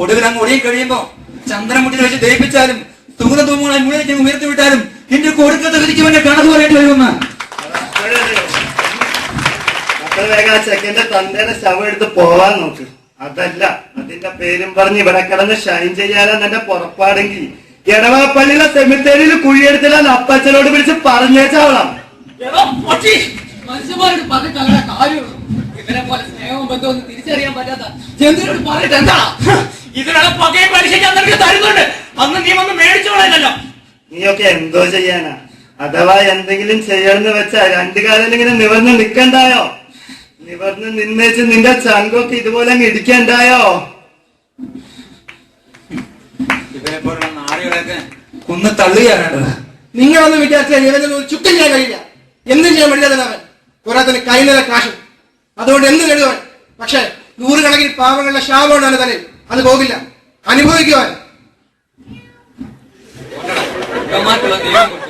ഒടുവിൽ അങ്ങ് ഒടിയിൽ കഴിയുമ്പോ ചന്ദ്രമുട്ടിൽ വെച്ച് ദയിപ്പിച്ചാലും സുഗത തൂമുകളെ മുകളിലേക്ക് ഉയർത്തി വിട്ടാലും എന്റെ കൊടുക്കത്തെ വിധിക്ക് വേണ്ടി കണക്ക് പറയേണ്ടി വരുമെന്ന്. മക്കൾ വേഗം ആ ചെക്കന്റെ തന്തയുടെ ശവം എടുത്ത് പോവാൻ നോക്ക്. അതല്ല അതിന്റെ പേരും പറഞ്ഞ് ഇവിടെ കിടന്ന് ഷൈൻ ചെയ്യാനെന്ന് എന്റെ പുറപ്പാടെങ്കിൽ എടവപ്പള്ളിയിലെ സെമിത്തേരിയിൽ കുഴിയെടുത്തില്ലാന്ന് അപ്പച്ചനോട് വിളിച്ച് പറഞ്ഞേച്ചാവണം. മനുഷ്യന്മാരോട് പറഞ്ഞിട്ട് അങ്ങനെ കാര്യമുള്ളൂ. ഇവരെ പോലെ സ്നേഹവും ബന്ധവും തിരിച്ചറിയാൻ പറ്റാത്ത ചെന്തിനോട് പറഞ്ഞിട്ട് എന്താണോ? ഇതിനുള്ള പകയും പലിശ നിനക്ക് തരുന്നുണ്ട്. അന്ന് നീ വന്ന് മേടിച്ചോളല്ലോ. നീയൊക്കെ എന്തോ ചെയ്യാനാ? അഥവാ എന്തെങ്കിലും ചെയ്യണമെന്ന് വെച്ചാ 2 കാലം ഇങ്ങനെ നിവർന്ന് നിക്കണ്ടായോ? നിവർന്ന് നിന്നേച്ച് നിന്റെ ചങ്കൊക്കെ ഇതുപോലെ അങ്ങ് ഇടിക്കണ്ടായോ? ഇവരെ പോലുള്ള നാടുകളൊക്കെ കൊന്ന് തള്ളുകയാണ്. നിങ്ങളൊന്നും വിചാരിച്ചാൽ ഇവനൊന്നും ചുറ്റം ചെയ്യാൻ കഴിയില്ല. എന്തും ചെയ്യാൻ പറ്റില്ലവൻ. പോരാത്തിന് കൈനില കാശും. അതുകൊണ്ട് എന്തും എഴുതുവൻ. പക്ഷെ 100 കണക്കിന് പാവങ്ങളുടെ ശാപമാണ് അവന്റെ തലയിൽ. അത് പോകില്ല, അനുഭവിക്കുവാൻ. ഇവന്മാർക്കുള്ള ദൈവം കൊടുത്തു.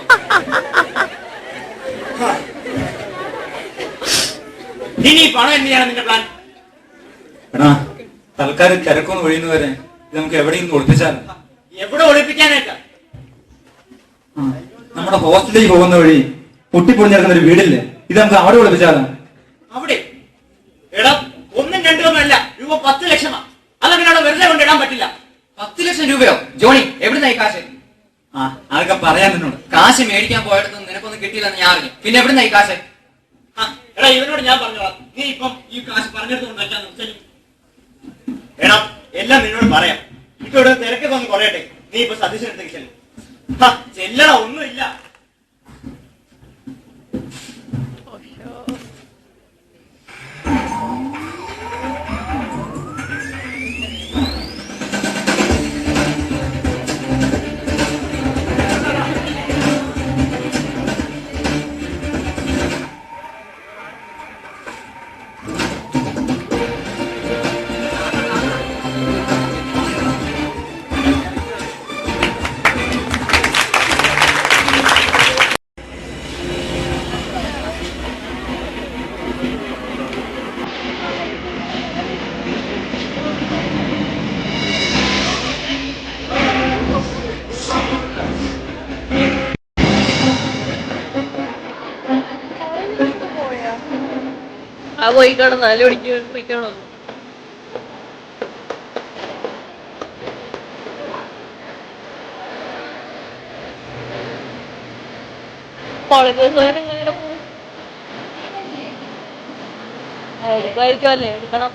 ഇനി പണം എന്ത് ചെയ്യണം നിന്റെ പ്ലാൻ? എടാ, തൽക്കാലം തിരക്കൊന്ന് ഒഴിയുന്നവരെ ഇത് നമുക്ക് എവിടെയും ഒളിപ്പിച്ചാലോ? എവിടെ ഒളിപ്പിക്കാനായിട്ടാ? നമ്മുടെ ഹോസ്റ്റലിലേക്ക് പോകുന്ന വഴി പൊട്ടിപ്പൊളിഞ്ഞിറങ്ങുന്ന ഒരു വീടില്ലേ, ഇത് നമുക്ക് അവിടെ ഒളിപ്പിച്ചാലോ? അവിടെ എടാ 1ഉം 2ഉം ഒന്നല്ല, രൂപ 10 ലക്ഷമാ. അതങ്ങനെ അവിടെ വെറുതെ കൊണ്ടിടാൻ പറ്റില്ല. 10 ലക്ഷം രൂപയോ? ജോണി എവിടുന്നായി കാശ്? അതൊക്കെ പറയാൻ നിന്നോട്. കാശ് മേടിക്കാൻ പോയടത്ത് നിനക്കൊന്നും കിട്ടിയില്ലെന്ന് ഞാൻ അറിഞ്ഞു. പിന്നെ എവിടുന്നായി കാശ്? എടാ ഇവനോട് ഞാൻ പറഞ്ഞോളാം. നീ ഇപ്പം ഈ കാശ് പറഞ്ഞെടുത്തോണ്ട് എടാ എല്ലാം നിന്നോട് പറയാം. ഇപ്പൊ ഇവിടെ തിരക്കൊക്കെ ഒന്ന് കുറയട്ടെ. നീ ഇപ്പൊ സതീശനെടുത്തേക്ക് ചെല്ലും. ചെല്ലടാ, ഒന്നുമില്ല. ആ പോയിക്കണം 4 മണിക്ക് പോയിക്കണം. എങ്ങനെ പോകും? എടുക്കുമായിരിക്കും അല്ലേ? എടുക്കണം.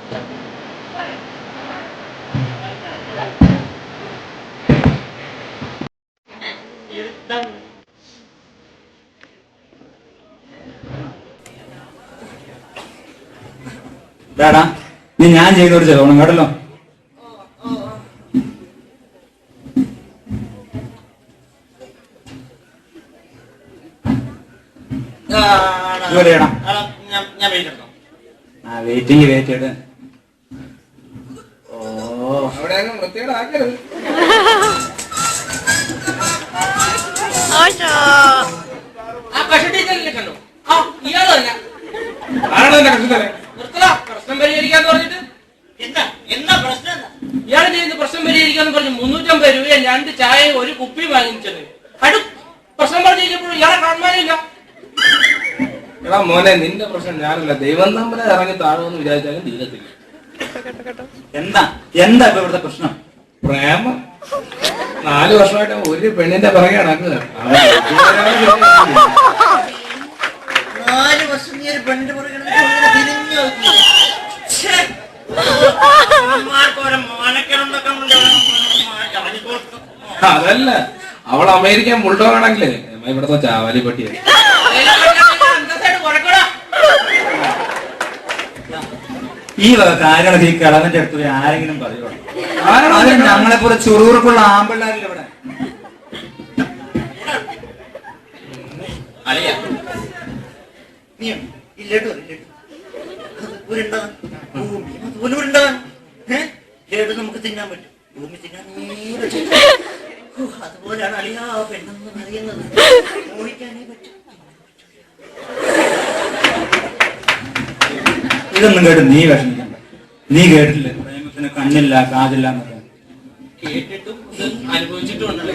ഡാടാ, നീ ഞാൻ ചെയ്തൊരു ചെലവണം കേട്ടല്ലോ. വെയിറ്റിംഗ് വെയിറ്റ് ചെയ്ത് അവിടെ അങ്ങ് വൃത്തികേടാക്കരുത്. ആ കഷ ടീച്ചറിനെ കണ്ടോ? ആ ഇയാള് തന്നെ. ആരാണ് എന്റെ കഷ്ടത്തലെ? നിർത്തടാ, പ്രശ്നം പരിഹരിക്കാന്ന് പറഞ്ഞിട്ട്. എന്താ പ്രശ്നം? ഇയാള് ചെയ്യുന്ന പ്രശ്നം പരിഹരിക്കാന്ന് പറഞ്ഞു 350 രൂപ 2 ചായയും 1 കുപ്പി വാങ്ങിച്ചത്. പ്രശ്നം പറഞ്ഞു കഴിഞ്ഞപ്പോഴും ഇയാളെ കാണുവാനില്ല. എടാ മോനെ, നിന്റെ പ്രശ്നം ഞാനല്ല, ദൈവം തമ്മിൽ ഇറങ്ങി താഴുമെന്ന് വിചാരിച്ചാലും തീരത്തില്ല. എന്താ എന്താ ഇപ്പൊ ഇവിടുത്തെ പ്രശ്നം? പ്രേമം 4 വർഷമായിട്ട് ഒരു പെണ്ണിന്റെ പിറകെ നടക്കുക. 4 വർഷം നീ ഒരു പെണ്ണിന്റെ പുറകെ തിരിഞ്ഞു അതല്ല, അവൾ അമേരിക്കൻ ബുൾഡോഗ് ആണെങ്കിലേ ഇവിടത്തെ ചാവാലി പട്ടിയാണ്. ഈ വക കാര്യങ്ങളൊക്കെ ഈ കിളവന്റെ അടുത്ത് പോയി ആരെങ്കിലും പറയുവാണ്. ഞങ്ങളെ പോലെ ചുറുകുറുക്കുള്ള ആമ്പിള്ളാരില്ല ഇവിടെ. നമുക്ക് തിന്നാൻ പറ്റും. ഭൂമി തിന്നാൻ അതുപോലെയാണ് അളിയാ പെണ്ണെന്ന് അറിയുന്നത്. മോഹിക്കാനേ പറ്റും. ഇതൊന്നും കേട്ട് നീ വിഷമിക്കണ്ട. നീ കേട്ടില്ലേ പ്രേമത്തിന് കണ്ണില്ല കാതില്ല എന്നൊക്കെ? കേട്ടിട്ടും അനുഭവിച്ചിട്ടും ഉണ്ടല്ലോ.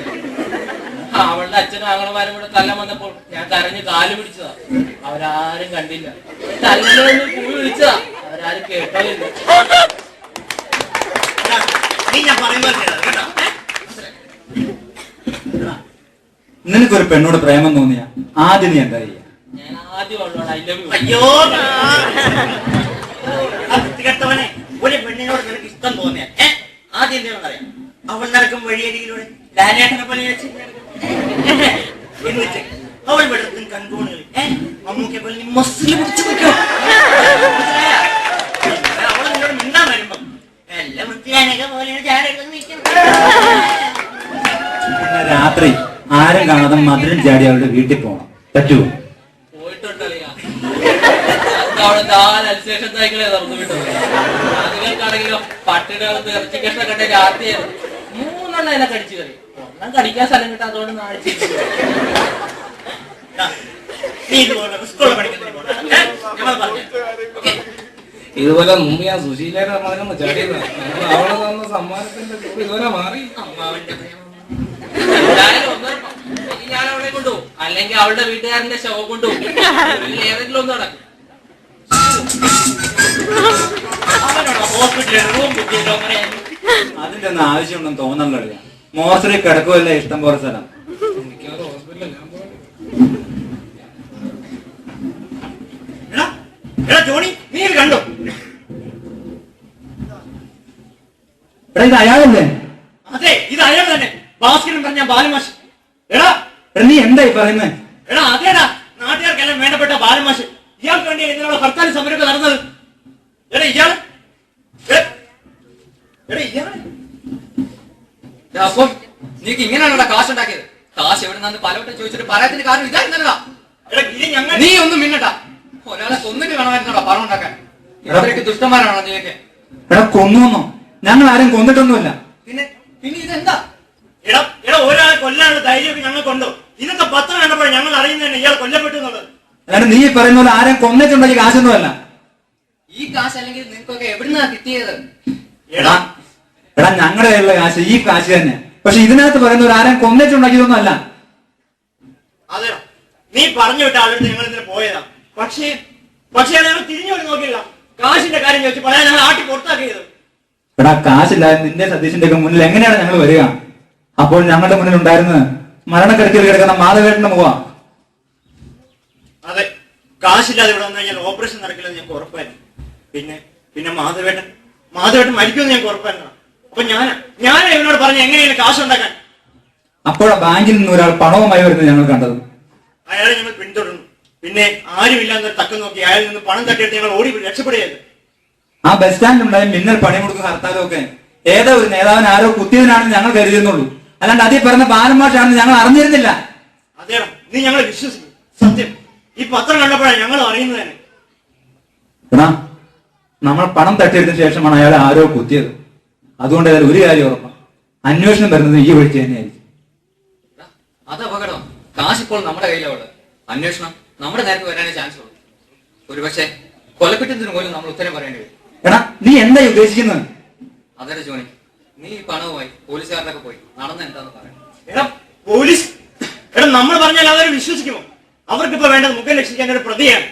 അവളുടെ അച്ഛനും ആങ്ങളമാരും കൂടെ തല്ലാൻ വന്നപ്പോൾ ഞാൻ കരഞ്ഞ് കാല് പിടിച്ചതാ. അവരാരും കണ്ടില്ല. തല്ലെന്ന് കൂടി വിളിച്ചതാ. അവരാരും കേട്ടോയില്ല. നിനക്കൊരു പെണ്ണോട് പ്രേമം തോന്നിയ ആദ്യം നീ എന്താ ചെയ്യാ? ഞാൻ ആദ്യം അവളോട് ഐ ലവ് യു. അയ്യോ വൃത്തികെട്ടവനെ, ഒരു പെണ്ണിനോട് നിനക്ക് ഇഷ്ടം തോന്നിയ ആദ്യം എന്താണെന്ന് അറിയാം? അവൾ നടക്കും വഴിയരികിലൂടെ ലാലേട്ടനെ പോലെ എന്നിട്ട് അവൾ വെള്ളത്തിൽ കൺകോണുകളിൽ മമ്മൂക്കെ പോലെ മസിൽ പിടിച്ചു നിൽക്കും. അവൾ നിന്നോട് മിണ്ടാൻ വരുമ്പം എല്ലാം വൃത്തിയാനൊക്കെ പോലെയാണ് ചാടെടുത്ത് നിൽക്കുന്നത്. പിന്നെ രാത്രി ആരും കാണാതെ മധുരം ചാടി അവളുടെ വീട്ടിൽ പോകണം. പറ്റുമോ? പോയിട്ടുണ്ടല്ലോ. അവിടെ 4 അൽസേഷൻ സൈക്കിളെ തുറന്നു വിട്ടത്. അതുകൾക്കാണെങ്കിലോ പട്ടിനകത്ത് ഇറച്ചി കഷ്ണം കണ്ട രാത്രിയായിരുന്നു. 3 എണ്ണം എന്നെ കടിച്ചു കയറി. ഒന്നും കടിക്കാൻ സ്ഥലം കിട്ടാ. അതുകൊണ്ട് നാടിച്ചു. ഇതുപോലെ മുമ്പ് ഞാൻ സുശീലയുടെ മകനൊന്ന് ചാടിയതാ. അവള് തന്ന സമ്മാനത്തിന്റെ ഇതുവരെ മാറി. ഞാൻ അവളെ കൊണ്ടുപോകും, അല്ലെങ്കിൽ അവളുടെ വീട്ടുകാരന്റെ ശവ കൊണ്ടുപോകും. ഏതെങ്കിലും ഒന്ന് നടക്കും. അതിന്റെ ഒന്നും ആവശ്യമുണ്ടെന്ന് തോന്നണ്ടല്ലോ. മോർച്ചറി കിടക്കുമല്ലേ ഇഷ്ടം പോലെ സ്ഥലം. ഹോസ്പിറ്റലിൽ ഞാൻ പോയി. ജോണി, നീ കണ്ടോ? എടാ ഇത് അയാളല്ലേ? അതെ, ഇത് അയാൾ തന്നെ. ഭാസ്കരൻ പറഞ്ഞ ബാലമാഷ്. എടാ നീ എന്തായി പറയുന്നേ? എടാ അതേടാ, നാട്ടുകാർക്കെല്ലാം വേണ്ടപ്പെട്ട ബാലമാഷ്. ഇയാൾക്ക് വേണ്ടി ഇതിനുള്ള ഹർത്താൽ സമരമൊക്കെ നടന്നത്. എടാ ഇയാള് അപ്പം നീക്ക് ഇങ്ങനെയാണോ കാശ് ഉണ്ടാക്കിയത്? കാശ് എവിടെ നിന്ന് പലവട്ടം ചോദിച്ചിട്ട് പറയത്തിന് കാരണം ഇതായിരുന്നല്ലടാ. നീ ഒന്നും മിന്നട്ടാ. ഒരാളെ കൊന്നിട്ട് വേണമായിരുന്നോടാ പണം ഉണ്ടാക്കാൻ. ഇത്രയ്ക്ക് ദുഷ്ടന്മാരാണോ നീയൊക്കെ? എടാ കൊന്നോന്നോ? ഞങ്ങൾ ആരും കൊന്നിട്ടൊന്നുമില്ല. പിന്നെ ഇതെന്താ? എടാ ഒരാളെ കൊല്ലാനുള്ള ധൈര്യമൊക്കെ ഞങ്ങൾക്കുണ്ടോ? ഇന്നത്തെ പത്രം കണ്ടപ്പോൾ ഞങ്ങൾ അറിയുന്നതന്നെ ഇയാൾ കൊല്ലപ്പെട്ടു എന്നുള്ളത്. എടാ നീ പറയുന്ന പോലെ ആരും കൊന്നിട്ടുണ്ടെങ്കിൽ കാശൊന്നുമല്ല. ഈ കാശ് അല്ലെങ്കിൽ നിനക്കൊക്കെ എവിടുന്നാ കിട്ടിയത്? എടാ ഞങ്ങളുടെ കയ്യിലുള്ള കാശ് ഈ കാശ് തന്നെ. പക്ഷെ ഇതിനകത്ത് പറയുന്ന ആരും കൊന്നിട്ടുണ്ടാക്കിയതൊന്നും അല്ല. അതെയോ? നീ പറഞ്ഞു വിട്ട ആളുടെ ഞങ്ങൾ ഇതിന് പോയതാ. പക്ഷേ പക്ഷേ ഞങ്ങൾ തിരിഞ്ഞു നോക്കിയില്ല. കാശിന്റെ കാര്യം ചോദിച്ചു പറയാൻ ഞങ്ങൾ ആട്ടി പുറത്താക്കിയത്. എടാ കാശില്ലാതെ നിന്റെ സതീഷിന്റെ ഒക്കെ മുന്നിൽ എങ്ങനെയാണ് ഞങ്ങൾ വരിക? അപ്പോൾ ഞങ്ങളുടെ മുന്നിൽ ഉണ്ടായിരുന്നത് മരണക്കിടക്കിൽ കിടക്കുന്ന മാധവേട്ടന്റെ മുഖം. അതെ, കാശില്ലാതെ ഇവിടെ വന്നു കഴിഞ്ഞാൽ ഓപ്പറേഷൻ നടക്കില്ലെന്ന് ഞങ്ങൾക്ക് ഉറപ്പായിരുന്നു. പിന്നെ മാധവേട്ടൻ മരിക്കുമെന്ന് ഞങ്ങൾക്ക് ഉറപ്പായിരുന്നു. അപ്പൊ ഞാൻ ഇവനോട് പറഞ്ഞു എങ്ങനെയാണ് കാശ് ഉണ്ടാക്കാൻ. അപ്പോഴാ ബാങ്കിൽ നിന്ന് ഒരാൾ പണവുമായി വരുന്നത് ഞങ്ങൾ കണ്ടത്. അയാളെ ഞങ്ങൾ പിന്തുടർന്നു. പിന്നെ ആരുമില്ലാന്ന് തക്കം നോക്കി അയാളിൽ നിന്ന് പണം തട്ടിയെടുത്ത് ഞങ്ങൾ ഓടി രക്ഷപ്പെടുകയായിരുന്നു. ആ ബസ് സ്റ്റാൻഡിലുണ്ടായ മിന്നൽ പണിമുടക്കും ഹർത്താലും ഒക്കെ ഏതോ ഒരു നേതാവിന് ആരോ കുത്തിയതിനാണെന്ന് ഞങ്ങൾ കരുതുന്നുള്ളൂ. അല്ലാണ്ട് അതിൽ പറഞ്ഞ ബാലന്മാഷാണെന്ന് ഞങ്ങൾ അറിഞ്ഞിരുന്നില്ല. അതേണം, നീ ഞങ്ങളെ വിശ്വസിക്കും. സത്യം, ഈ പത്രം കണ്ടപ്പോഴാണ് ഞങ്ങൾ അറിയുന്നത് തന്നെ. എടാ, നമ്മൾ പണം തട്ടിയെടുത്ത ശേഷമാണ് അയാളെ ആരോ കുത്തിയത്. അതുകൊണ്ട് അതിൽ ഒരു കാര്യം ഉറപ്പാണ്, അന്വേഷണം വരുന്നത് ഈ വഴിക്ക് തന്നെയായിരിക്കും. അത് അപകടം. കാശ് ഇപ്പോൾ നമ്മുടെ കയ്യിലുള്ളത്. അന്വേഷണം നമ്മുടെ നേരത്തെ വരാനേ ചാൻസ് ഉള്ളൂ. ഒരുപക്ഷെ കൊലക്കുറ്റത്തിന് പോലും നമ്മൾ ഉത്തരം പറയേണ്ടി വരും. എടാ, നീ എന്താ ഉദ്ദേശിക്കുന്നത്? അതെ ജോണി, നീ ഈ പണവുമായി പോലീസുകാരുടെ പോയി നടന്ന എന്താന്ന് പറയാം. എടാ നമ്മൾ പറഞ്ഞാൽ അവരെ വിശ്വസിക്കുമോ? അവർക്കിപ്പോ വേണ്ടത് മുഖം രക്ഷിക്കാൻ ഒരു പ്രതിയാണ്.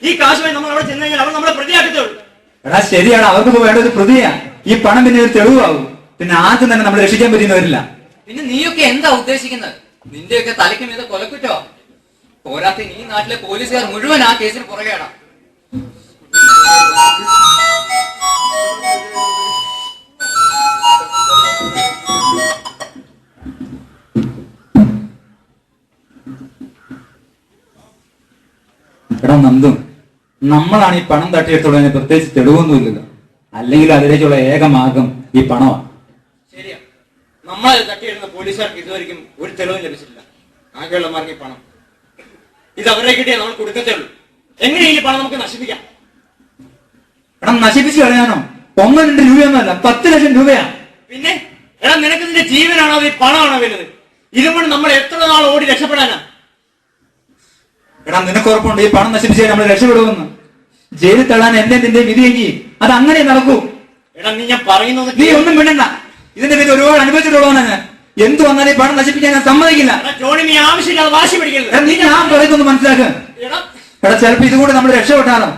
ഈ കാശുമായി നമ്മൾ അവിടെ ചെന്ന് കഴിഞ്ഞാൽ അവർ നമ്മളെ പ്രതിയാക്കത്തേ ഉള്ളൂ. എടാ ശരിയാണ്, അവർക്കിപ്പോ വേണ്ട ഒരു പ്രതിയാ. ഈ പണം പിന്നെ ഒരു തെളിവാകും. പിന്നെ ആദ്യം തന്നെ നമ്മൾ രക്ഷിക്കാൻ പറ്റുന്ന വരില്ല. പിന്നെ നീയൊക്കെ എന്താ ഉദ്ദേശിക്കുന്നത്? നിന്റെയൊക്കെ തലയ്ക്ക് മീത കൊലക്കുറ്റോ? പോരാത്തിന് ഈ നാട്ടിലെ പോലീസുകാർ മുഴുവൻ ആ കേസിന് പുറകെയാണ്. എടാ നന്ദു, നമ്മളാണ് ഈ പണം തട്ടിയെടുത്തുള്ളതിന് പ്രത്യേകിച്ച് തെളിവൊന്നുമില്ലല്ലോ. അല്ലെങ്കിൽ അതിലേക്കുള്ള ഏക മാർഗം ഈ പണമാണ്. ശരിയാ, നമ്മളെ തട്ടിയിടുന്ന പോലീസുകാർക്ക് ഇതുവരെയും ഒരു തെളിവും ലഭിച്ചിട്ടില്ല. ആകെയുള്ള മാർഗം ഈ പണം. ഇത് അവരെ കിട്ടിയാൽ നമ്മൾ കൊടുക്കത്തേ ഉള്ളൂ. എങ്ങനെയും ഈ പണം നമുക്ക് നശിപ്പിക്കാം. എടാ നശിപ്പിച്ച് കളയാനോ? 1-2 രൂപയൊന്നുമല്ല, 10 ലക്ഷം രൂപയാണ്. പിന്നെ എടാ, നിനക്ക് നിന്റെ ജീവനാണോ ഈ പണമാണോ വലുത്? ഇതുകൊണ്ട് നമ്മൾ എത്ര നാൾ ഓടി രക്ഷപ്പെടാനാ? എടാ നിനക്ക് ഉറപ്പുണ്ട് ഈ പണം നശിപ്പിച്ചാൽ നമ്മൾ രക്ഷപ്പെടുമെന്ന്? ജയിലിൽ തള്ളാൻ എന്റെ നിന്റെ വിധിയെങ്കിൽ അത് അങ്ങനെ നടക്കൂ. എടാ ഞാൻ പറയുന്നത് നീ ഒന്നും വേണ്ട. ഇതിന്റെ പേര് ഒരുപാട് അനുഭവിച്ചിട്ടുള്ളതാണ് ഞാൻ. എന്ത് വന്നാലും ഈ പണം നശിപ്പിക്കാൻ ഞാൻ സമ്മതിക്കില്ല. ജോണി, നീ ആവശ്യമില്ലാതെ വാശി പിടിക്കരുത്. നീ ഞാൻ പറയുന്നൊന്ന് മനസ്സിലാക്കുക. എടാ ചിലപ്പോ ഇതുകൊണ്ട് നമ്മൾ രക്ഷപ്പെട്ടാലോ?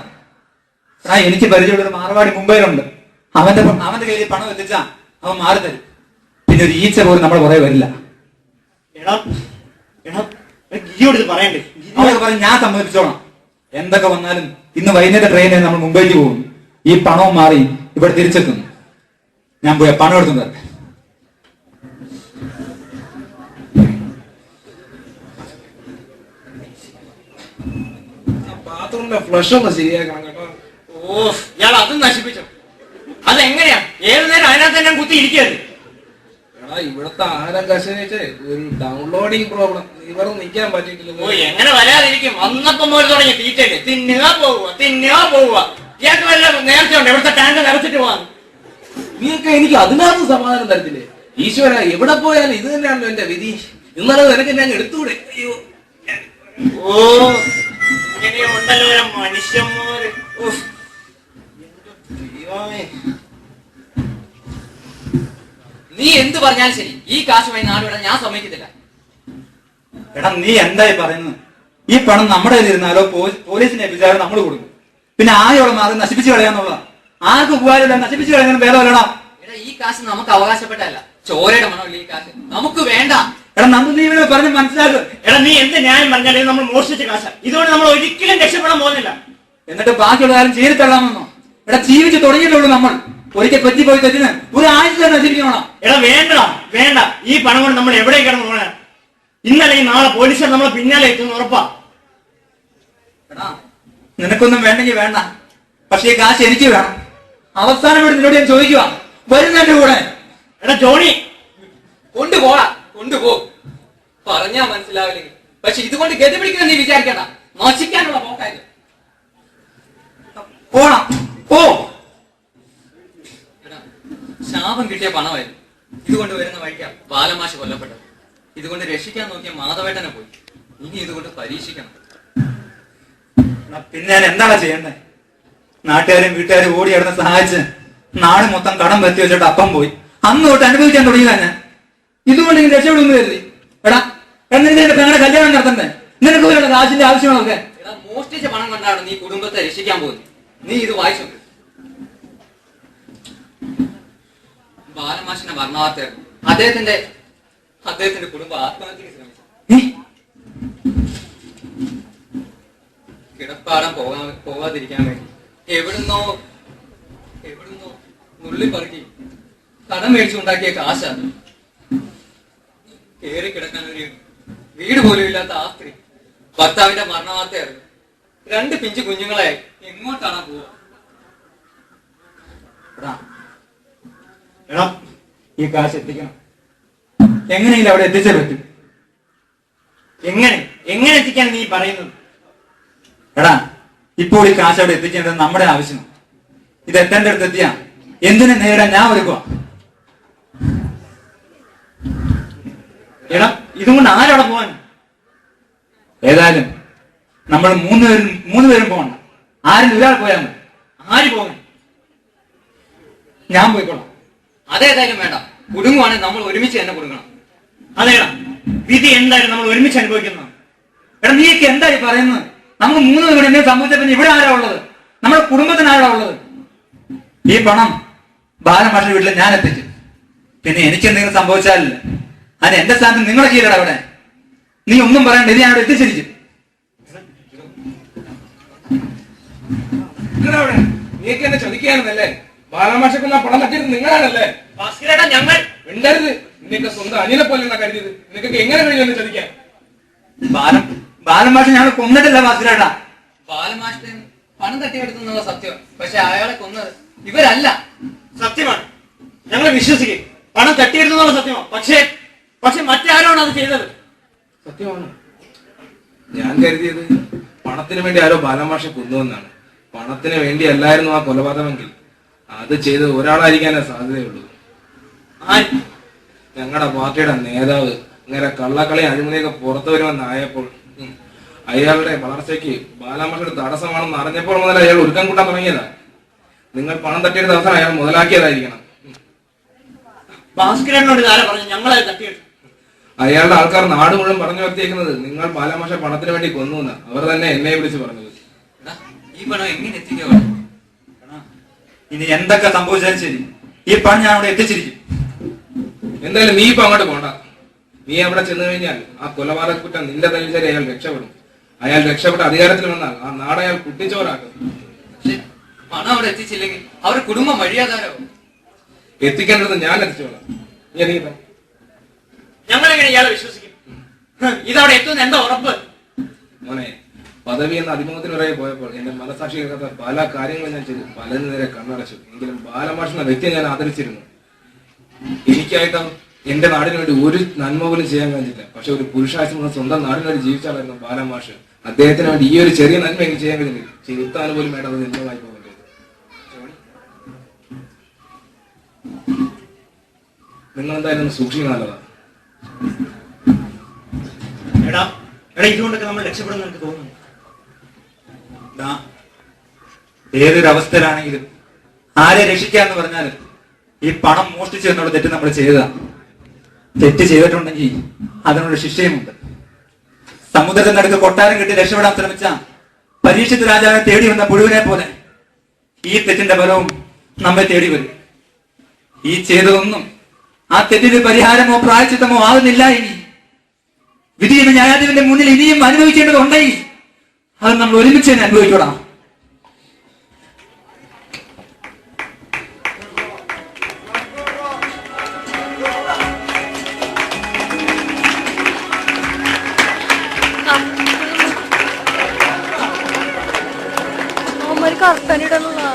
എടാ എനിക്ക് പരിചയമുള്ള ഒരു മാർവാടി മുംബൈയിലുണ്ട്. അവന്റെ കയ്യിൽ പണം എത്തിച്ചാ അവൻ മാറി തരും. പിന്നെ ഒരു ഈച്ച പോലും നമ്മുടെ പുറകെ വരില്ല. പറയണ്ടേ? അവരൊക്കെ പറഞ്ഞ് ഞാൻ സമ്മതിപ്പിച്ചോളാം. എന്തൊക്കെ വന്നാലും ഇന്ന് വൈകുന്നേരത്തെ ട്രെയിനിൽ നമ്മൾ മുംബൈക്ക് പോകും. ഈ പണവും മാറി ഇവിടെ തിരിച്ചെത്തും. ഞാൻ പോയി പണം എടുത്തു തരാം. ബാത്റൂമിലെ ഫ്ലഷ് ഒന്ന് ശരിയാക്കണം കേട്ടോ. ഓ, ഇയാൾ അതും നശിപ്പിച്ചു. അതെങ്ങനെയാ? ഏതു നേരം അതിനകത്ത് തന്നെ കുത്തി ഇരിക്കരുത്. എടാ ഇവിടുത്തെ ആഹാരം കശനിച്ച് ഒരു ഡൗൺലോഡിങ് പ്രോബ്ലം. ഇവർ നിൽക്കാൻ പറ്റിയിട്ടില്ല. ഓ, എങ്ങനെ വരാതിരിക്കും? വന്നപ്പം മുതൽ തുടങ്ങി തീറ്റല്ലേ. തിന്നുക പോവുക. ഇയാൾക്ക് വല്ല നേരത്തെ ഉണ്ട് ഇവിടുത്തെ ടാങ്ക് നിറച്ചിട്ട് പോവാൻ. നീയൊക്കെ എനിക്ക് അതിനകത്ത് സമാധാനം തരത്തില്ലേ? ഈശ്വര, എവിടെ പോയാലും ഇത് തന്നെയാണല്ലോ എന്റെ വിധി. ഇന്നലെ നിനക്ക് ഞാൻ എടുത്തൂടെ? അയ്യോ, ഓ ഇങ്ങനെയുണ്ടല്ലോ മനുഷ്യന്മാര്. നീ എന്ത് പറഞ്ഞാലും ശരി, ഈ കാശുമായി നാടുവിടാൻ ഞാൻ സമ്മതിക്കത്തില്ല. എടാ നീ എന്തായി പറയുന്നത്? ഈ പണം നമ്മുടെ കയ്യിലിരുന്നാലോ പോലീസിനെ ഏൽപ്പിച്ചാലോ നമ്മൾ കൊടുക്കും. പിന്നെ ആയോളം മാറി നശിപ്പിച്ചു കളയാന്നുള്ള ആർക്കും ഉപകാരമില്ല. നശിപ്പിച്ചു കളയാനും ഭേദമല്ലടാ. എടാ ഈ കാശ് നമുക്ക് അവകാശപ്പെട്ടല്ല. ചോരയുടെ മണമില്ല ഈ കാശ്. നമുക്ക് വേണ്ട. എടാ നന്ദു, നീ ഇവനെ പറഞ്ഞ് മനസ്സിലാക്കുക. എടാ നീ എന്ത് ന്യായം പറഞ്ഞാലും നമ്മൾ മോഷ്ടിച്ച കാശ. ഇതുകൊണ്ട് നമ്മൾ ഒരിക്കലും രക്ഷപ്പെടാൻ പോകുന്നില്ല. എന്നിട്ട് ബാക്കിയുള്ള കാര്യം ചെയ്ത് തള്ളാമെന്നോ? എടാ ജീവിച്ച് തുടങ്ങിയിട്ടുള്ളൂ നമ്മൾ. ഒരിക്കൽ പറ്റിപ്പോയി തെറ്റിന് ഒരു ആഴ്ച നശിപ്പിക്കണം. എടാ വേണ്ട. ഈ പണം കൊണ്ട് നമ്മൾ എവിടെ കിടന്നു പോണ? ഇന്നലെ ഈ നാളെ പോലീസുകാർ നമ്മളെ പിന്നാലെ എത്തുന്ന ഉറപ്പാ. എടാ നിനക്കൊന്നും വേണ്ടെങ്കിൽ വേണ്ട. പക്ഷെ ഈ കാശ് എനിക്ക് വേണം. അവസാനം ഇവിടെ നിന്നോട് ഞാൻ ചോദിക്കുക, വരുന്നെന്റെ കൂടെ? എടാ ജോണി, കൊണ്ടുപോ. പറഞ്ഞാ മനസ്സിലാവില്ലെങ്കിൽ. പക്ഷെ ഇതുകൊണ്ട് ഗതി പിടിക്കുന്ന നീ വിചാരിക്കണ്ട. നശിക്കാനുള്ള പോക്കായിരുന്നു. പോണം പോ. ശാപം കിട്ടിയ പണമായിരുന്നു. ഇതുകൊണ്ട് വരുന്ന വഴിക്കാം ബാലമാഷ് കൊല്ലപ്പെട്ടത്. ഇതുകൊണ്ട് രക്ഷിക്കാൻ നോക്കിയ മാധവേട്ടനെ പോയി. ഇനി ഇതുകൊണ്ട് പരീക്ഷിക്കണം. പിന്നെ ഞാൻ എന്താണ് ചെയ്യേണ്ടത്? നാട്ടുകാരും വീട്ടുകാരും ഓടി കിടന്ന് സഹായിച്ച് നാട് മൊത്തം കടം പറ്റി വെച്ചിട്ട് അപ്പം പോയി. അന്ന് തൊട്ട് അനുഭവിക്കാൻ തുടങ്ങിയതാ ഞാൻ. ഇതുകൊണ്ട് ഇങ്ങനെ രക്ഷപ്പെടുന്നു കരുതി. എടാ എന്നിട്ട് പെങ്ങളുടെ കല്യാണം നടത്തണ്ടേ? നിനക്ക് പോലുള്ള കാശിന്റെ ആവശ്യങ്ങളൊക്കെ. എടാ മോഷ്ടിച്ച പണം കൊണ്ടാണ് നീ കുടുംബത്തെ രക്ഷിക്കാൻ പോകുന്നത്. നീ ഇത് വായിച്ചു. ബാലമാഷിന്റെ മരണവാർത്തയായിരുന്നു. അദ്ദേഹത്തിന്റെ കുടുംബം ആത്മഹത്യക്ക് ശ്രമിച്ചു. കിടപ്പാടം പോകാതിരിക്കാൻ വേണ്ടി എവിടുന്നോ നുള്ളിപ്പറക്കി കടം മേടിച്ചുണ്ടാക്കിയ കാശാണ്. കേറി കിടക്കാൻ ഒരു വീട് പോലും ഇല്ലാത്ത ആ സ്ത്രീ ഭർത്താവിന്റെ മരണവാർത്തയായിരുന്നു. 2 പിഞ്ചു കുഞ്ഞുങ്ങളെ എങ്ങോട്ടാണ് പോവുക? എടാ, ഈ കാശ് എത്തിക്കണം. എങ്ങനെയെങ്കിലും അവിടെ എത്തിച്ചേ പറ്റും. എങ്ങനെ എത്തിക്കാൻ നീ പറയുന്നത്? എടാ, ഇപ്പോൾ ഈ കാശ് അവിടെ എത്തിക്കേണ്ടത് നമ്മുടെ ആവശ്യമാണ്. ഇത് എത്തേണ്ട അടുത്ത് എത്തിയാ എന്തിനു നേരിടാൻ ഞാൻ ഒരുക്കുക. എടാ, ഇതും കൊണ്ട് ആരവിടെ പോവാൻ? ഏതായാലും നമ്മൾ മൂന്ന് പേരും പോകണം. ആരും ഒരാൾ പോയാൽ മതി. ആര് പോകാൻ? ഞാൻ പോയിക്കോളാം. അതേതായാലും വേണ്ട. കുടുങ്ങുവാണെങ്കിൽ നമ്മൾ ഒരുമിച്ച് തന്നെ കൊടുക്കണം. അതേടാ, വിധി എന്തായാലും നമ്മൾ ഒരുമിച്ച് അനുഭവിക്കുന്നു. എടാ, നീയൊക്കെ എന്തായി പറയുന്നത്? നമുക്ക് 3 പേരും എന്തെങ്കിലും സംഭവിച്ച പിന്നെ ഇവിടെ ആരാ ഉള്ളത്? നമ്മുടെ കുടുംബത്തിന് ആരാ ഉള്ളത്? ഈ പണം ബാലമാഷിന്റെ വീട്ടിൽ ഞാൻ എത്തിച്ചു. പിന്നെ എനിക്ക് എന്തെങ്കിലും സംഭവിച്ചാലില്ല, അതിന് എന്റെ സ്ഥാനത്ത് നിങ്ങളെ കീഴട അവിടെ. നീ ഒന്നും പറയണ്ട, ഇത് ഞാൻ അവിടെ എത്തിച്ചിരിക്കും. നീക്ക് എന്നെ ചതിക്കായിരുന്നല്ലേ? ബാലമാഷക്കുള്ള പണം തട്ടിയത് നിങ്ങളാണല്ലേ? ഞങ്ങൾ മിണ്ടരുത്. നിനക്ക് സ്വന്തം അനിയനെ പോലെയുള്ള കരുതിയത് നിനക്കൊക്കെ എങ്ങനെ കഴിയും എന്നെ ചതിക്കാൻ? ബാലമാഷ ഞങ്ങൾ കൊന്നിട്ടില്ല ഭാസ്കരേട്ടാ. ബാലമാഷിന് പണം തട്ടിയെടുത്തുന്നുള്ള സത്യം. പക്ഷെ അയാളെ കൊന്നത് ഇവരല്ല. സത്യമാണ്, ഞങ്ങൾ വിശ്വസിക്കും. പണം തട്ടിയെടുത്തുന്നുള്ള സത്യമാണ്. പക്ഷെ മറ്റാരാണ് അത് ചെയ്തത്? സത്യമാണ്. ഞാൻ കരുതിയത് പണത്തിന് വേണ്ടി ആരോ ബാലമാഷെ കൊന്നുവെന്നാണ്. പണത്തിന് വേണ്ടി അല്ലായിരുന്നു ആ കൊലപാതകമെങ്കിൽ അത് ചെയ്തത് ഒരാളായിരിക്കാനേ സാധ്യതയുള്ളൂ. ഞങ്ങളുടെ പാർട്ടിയുടെ നേതാവ് ഇങ്ങനെ കള്ളക്കളി അഴിമതിയൊക്കെ പുറത്തു വരുമെന്നായപ്പോൾ അയാളുടെ വളർച്ചയ്ക്ക് ബാലമാഷയുടെ തടസ്സമാണെന്ന് അറിഞ്ഞപ്പോൾ മുതൽ അയാൾ ഒരുക്കം കൂട്ടാൻ തുടങ്ങിയതാ. നിങ്ങൾ പണം തട്ടിയെടുത്ത അവസാനം അയാൾ മുതലാക്കിയതായിരിക്കണം. ഭാസ്കരനോട് ആരാ പറഞ്ഞു ഞങ്ങളെ തട്ടിയെടുത്തു? അയാളുടെ ആൾക്കാർ നാട് മുഴുവൻ പറഞ്ഞു വരുത്തിയേക്കുന്നത് നിങ്ങൾ ബാലമാഷ പണത്തിന് വേണ്ടി കൊന്നു എന്ന്. അവർ തന്നെ എന്നെ വിളിച്ച് പറഞ്ഞത്. ഈ പണം എങ്ങനെ എത്തിക്കുക? ഇനി എന്തൊക്കെ സംഭവിച്ചാലും ശരി, ഈ പണം ഞാൻ അവിടെ എത്തിച്ചിരിക്കും. എന്തായാലും നീ ഇപ്പൊ അങ്ങോട്ട് പോണ്ട. നീ അവിടെ ചെന്ന് കഴിഞ്ഞാൽ ആ കൊലപാതക കുറ്റം നിന്റെ തലയിൽ അയാൾ രക്ഷപ്പെടും. അയാൾ രക്ഷപ്പെട്ട് അധികാരത്തിൽ വന്നാൽ ആ നാട് അയാൾ കുട്ടിച്ചോറാക്കും. പക്ഷെ പണം അവിടെ എത്തിച്ചില്ലെങ്കിൽ അവരുടെ കുടുംബം വഴിയാതാരാവും. എത്തിക്കേണ്ടത് ഞാൻ എത്തിച്ചോളാം. ഞങ്ങളെങ്ങനെ ഇയാളെ വിശ്വസിക്കും? ഇതവിടെ എത്തുന്ന എന്താ ഉറപ്പ്? മോനെ, പദവി എന്ന അഭിമുഖത്തിനിറയെ പോയപ്പോൾ എന്റെ മനസാക്ഷി കേൾക്കാത്ത പല കാര്യങ്ങളും ഞാൻ ചെയ്തു. പലതിനു നേരെ കണ്ണടച്ചു. എങ്കിലും ബാലമാഷ് എന്ന വ്യക്തിയെ ഞാൻ ആദരിച്ചിരുന്നു. എനിക്കായിട്ട് എന്റെ നാടിന് വേണ്ടി ഒരു നന്മ പോലും ചെയ്യാൻ കഴിഞ്ഞില്ല. പക്ഷെ ഒരു പുരുഷാഴ്ച സ്വന്തം നാടിന് വേണ്ടി ജീവിച്ചാലായിരുന്നു ബാലമാഷ്. അദ്ദേഹത്തിന് വേണ്ടി ഈ ഒരു ചെറിയ നന്മ എനിക്ക് ചെയ്യാൻ കഴിഞ്ഞില്ല. ചെറുത്താൻ പോലും വേണ്ടത് നിന്നമായി പോകേണ്ടത്. നിങ്ങൾ എന്തായാലും സൂക്ഷിക്കുന്ന നല്ലതാണ്. എടാ, ഇതുകൊണ്ടൊക്കെ നമ്മൾ രക്ഷപ്പെടുന്ന എനിക്ക് തോന്നുന്നു. ഏതൊരു അവസ്ഥയിലാണെങ്കിലും ആരെ രക്ഷിക്കാന്ന് പറഞ്ഞാലും ഈ പണം മോഷ്ടിച്ചു എന്നുള്ള തെറ്റ് നമ്മൾ ചെയ്തതാണ്. തെറ്റ് ചെയ്തിട്ടുണ്ടെങ്കിൽ അതിനുള്ള ശിക്ഷയുമുണ്ട്. സമുദ്രത്തിനടുത്ത് കൊട്ടാരം കെട്ടി രക്ഷപ്പെടാൻ ശ്രമിച്ച പരീക്ഷിത് രാജാവിനെ തേടി വന്ന പുഴുവിനെ പോലെ ഈ തെറ്റിന്റെ ഫലവും നമ്മെ തേടി വരും. ഈ ചെയ്തതൊന്നും ആ തെറ്റിന് പരിഹാരമോ പ്രായച്ചിത്തമോ ആകുന്നില്ല. ഇനി വിധിയുടെ ന്യായാധിപന്റെ മുന്നിൽ ഇനിയും അനുഭവിക്കേണ്ടതുണ്ടെങ്കിൽ അത് നമ്മൾ ഒരുമിച്ച് തന്നെ അനുഭവിച്ചോടാം. അവന്മാര് കർട്ടനിടണല്ലോ.